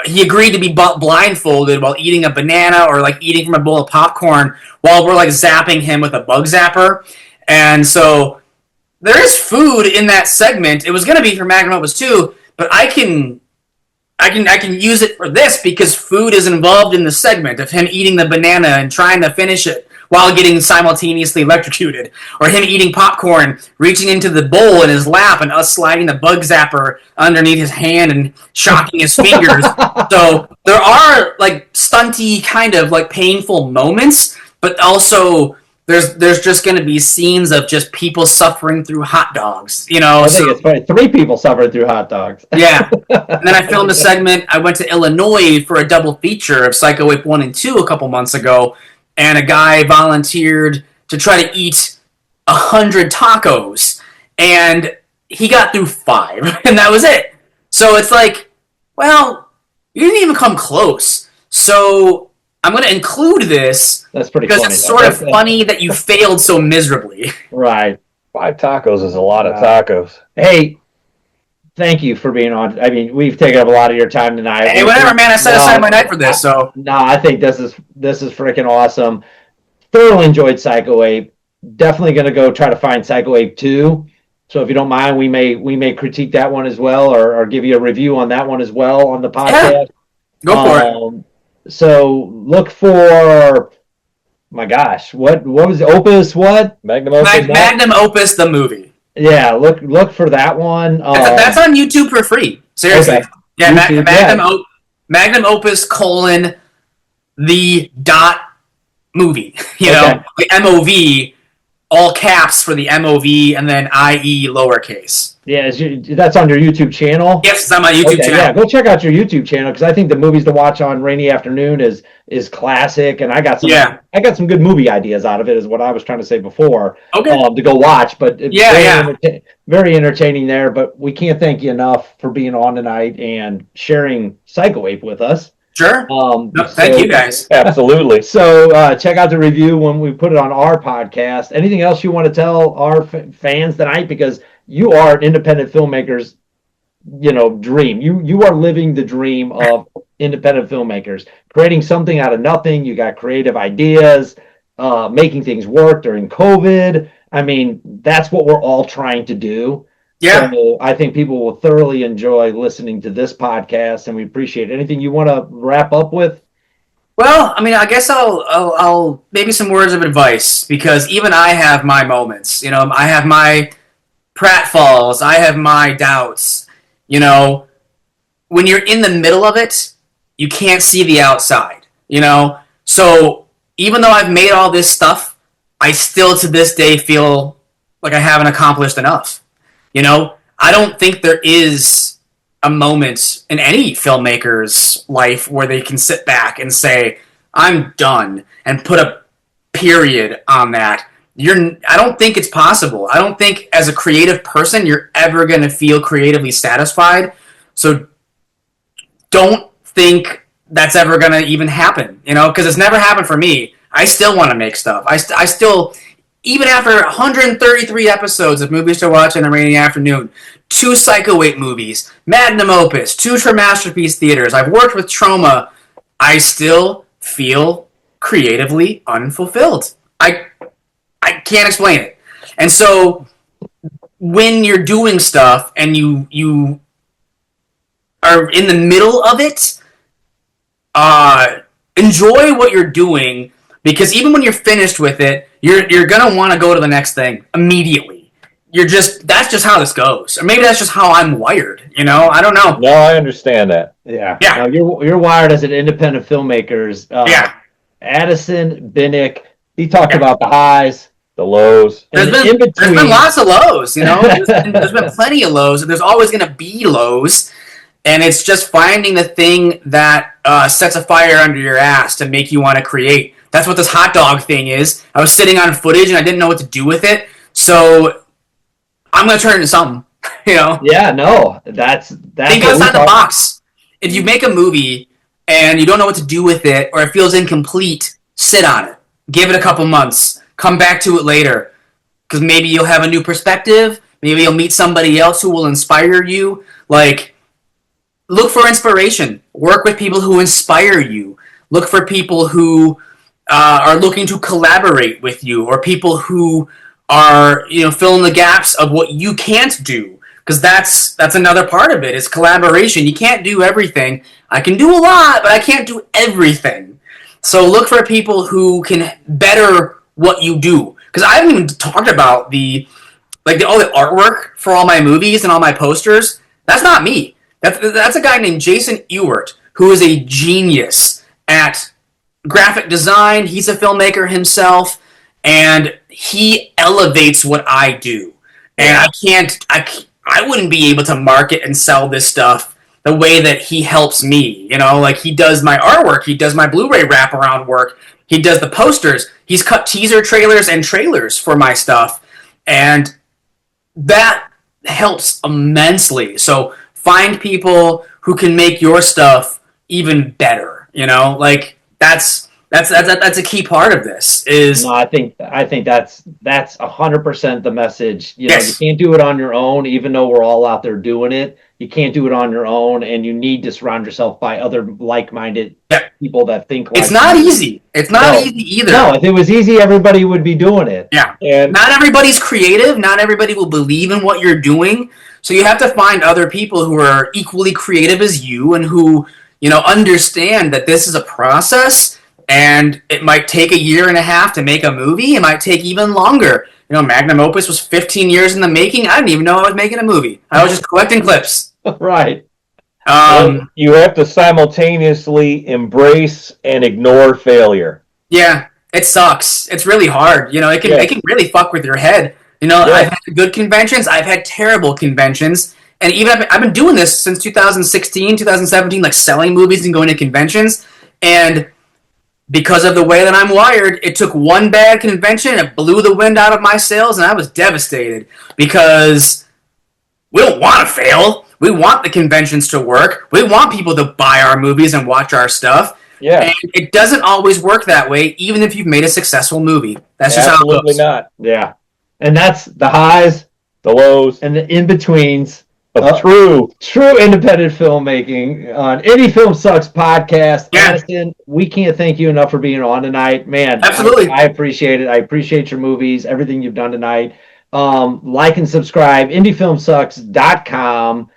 he agreed to be blindfolded while eating a banana or like eating from a bowl of popcorn while we're like zapping him with a bug zapper. And so there is food in that segment. It was going to be for Magnum Opus 2, but I can use it for this because food is involved in the segment of him eating the banana and trying to finish it while getting simultaneously electrocuted, or him eating popcorn, reaching into the bowl in his lap, and us sliding the bug zapper underneath his hand and shocking his fingers. So there are like stunty kind of like painful moments, but also there's just going to be scenes of just people suffering through hot dogs, you know. I think it's funny. 3 people suffering through hot dogs. Yeah. And then I filmed a segment. I went to Illinois for a double feature of Psycho Ape 1 and 2 a couple months ago, and a guy volunteered to try to eat 100 tacos, and he got through 5, and that was it. So it's like, well, you didn't even come close. So I'm going to include this. That's pretty because funny. It's sort of funny that you failed so miserably. Right. 5 tacos is a lot of tacos. Hey, thank you for being on. I mean, we've taken up a lot of your time tonight. Hey, whatever, man. I set aside my night for this, so. No, I think this is freaking awesome. Thoroughly enjoyed Psycho Ape. Definitely going to go try to find Psycho Ape 2. So if you don't mind, we may critique that one as well, or give you a review on that one as well on the podcast. Yeah. Go for it. So look for, my gosh, what was it? Opus what? Magnum Opus. Magnum Opus the movie. Yeah, look for that one. That's on YouTube for free. Seriously. Okay. Yeah, YouTube, Magnum Opus : the dot movie. You know, the MOV, all caps for the MOV, and then IE lowercase. Yeah, that's on your YouTube channel? Yes, it's on my YouTube channel. Yeah, go check out your YouTube channel, because I think the movies to watch on Rainy Afternoon is classic, and I got some good movie ideas out of it, is what I was trying to say before. Okay. To go watch, but very entertaining there. But we can't thank you enough for being on tonight and sharing Psycho Ape with us. Sure. Thank you guys. Absolutely. So check out the review when we put it on our podcast. Anything else you want to tell our fans tonight? Because you are an independent filmmaker's, dream. You are living the dream of independent filmmakers, creating something out of nothing. You got creative ideas, making things work during COVID. I mean, that's what we're all trying to do. Yeah. So I think people will thoroughly enjoy listening to this podcast, and we appreciate it. Anything you want to wrap up with? Well, I mean, I guess I'll maybe some words of advice, because even I have my moments. I have my pratfalls. I have my doubts. When you're in the middle of it, you can't see the outside. So even though I've made all this stuff, I still to this day feel like I haven't accomplished enough. I don't think there is a moment in any filmmaker's life where they can sit back and say, I'm done, and put a period on that. I don't think it's possible. I don't think as a creative person you're ever going to feel creatively satisfied. So don't think that's ever going to even happen, because it's never happened for me. I still want to make stuff. I still... Even after 133 episodes of Movies to Watch in a Rainy Afternoon, 2 Psycho Ape movies, Magnum Opus, 2 for Masterpiece Theaters, I've worked with Troma, I still feel creatively unfulfilled. I can't explain it. And so when you're doing stuff and you are in the middle of it, enjoy what you're doing, because even when you're finished with it, you're gonna want to go to the next thing immediately. That's just how this goes, or maybe that's just how I'm wired. I don't know. No, I understand that. Yeah. Now, you're wired as an independent filmmakers. Addison Binek, he talked about the highs, the lows. There's been lots of lows. There's been plenty of lows, and there's always gonna be lows. And it's just finding the thing that sets a fire under your ass to make you want to create. That's what this hot dog thing is. I was sitting on footage and I didn't know what to do with it. So I'm going to turn it into something. You know? Yeah, no, that's Think what we outside the talk. box. If you make a movie and you don't know what to do with it, or it feels incomplete, sit on it. Give it a couple months. Come back to it later. Because maybe you'll have a new perspective. Maybe you'll meet somebody else who will inspire you. Like, look for inspiration. Work with people who inspire you. Look for people who are looking to collaborate with you, or people who are, you know, filling the gaps of what you can't do. Because that's another part of it, is collaboration. You can't do everything. I can do a lot, but I can't do everything. So look for people who can better what you do. Because I haven't even talked about all the artwork for all my movies and all my posters. That's not me. That's a guy named Jason Ewert, who is a genius at graphic design. He's a filmmaker himself, and he elevates what I do. And I wouldn't be able to market and sell this stuff the way that he helps me. You know, like, he does my artwork, he does my Blu-ray wraparound work, he does the posters, he's cut teaser trailers and trailers for my stuff, and that helps immensely. So find people who can make your stuff even better. You know, like, that's a key part of this. Is No, I think that's 100% the message. You know, Yes. you can't do it on your own, even though we're all out there doing it. You can't do it on your own, and you need to surround yourself by other like-minded Yeah. people that think like It's not you. easy. It's not No. easy either. No, if it was easy, everybody would be doing it. Yeah. And Not everybody's creative. Not everybody will believe in what you're doing. So you have to find other people who are equally creative as you, and who, you know, understand that this is a process, and it might take a year and a half to make a movie. It might take even longer. You know, Magnum Opus was 15 years in the making. I didn't even know I was making a movie. I was just collecting clips. Right. you have to simultaneously embrace and ignore failure. Yeah, it sucks. It's really hard. You know, it can really fuck with your head. You know, Yeah. I've had good conventions. I've had terrible conventions. And even I've been doing this since 2016, 2017, like, selling movies and going to conventions. And because of the way that I'm wired, it took one bad convention, it blew the wind out of my sails, and I was devastated. Because we don't want to fail. We want the conventions to work. We want people to buy our movies and watch our stuff. Yeah, And it doesn't always work that way, even if you've made a successful movie. That's just how it absolutely goes. not. Yeah. And that's the highs The lows and the in-betweens of true. independent filmmaking on Indie Film Sucks podcast. Yeah. Addison, we can't thank you enough for being on tonight, man. Absolutely. I appreciate it. I appreciate your movies, everything you've done tonight. Like and subscribe, indiefilmsucks.com.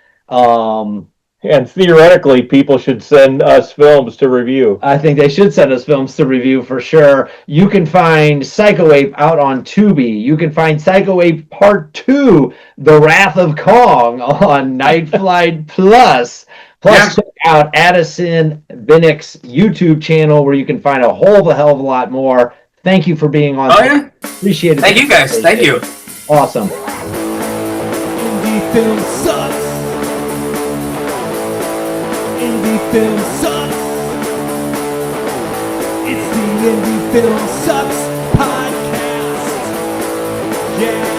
And theoretically, people should send us films to review. I think they should send us films to review for sure. You can find Psycho Ape out on Tubi. You can find Psycho Ape Part 2, The Wrath of Kong, on Night Flight Plus. Plus, check out Addison Binek's YouTube channel, where you can find a hell of a lot more. Thank you for being on. Oh, yeah. Appreciate it. Thank you guys. Thank you. Awesome. Indie film sucks. Indie film sucks. It's the Indie Film Sucks podcast. Yeah.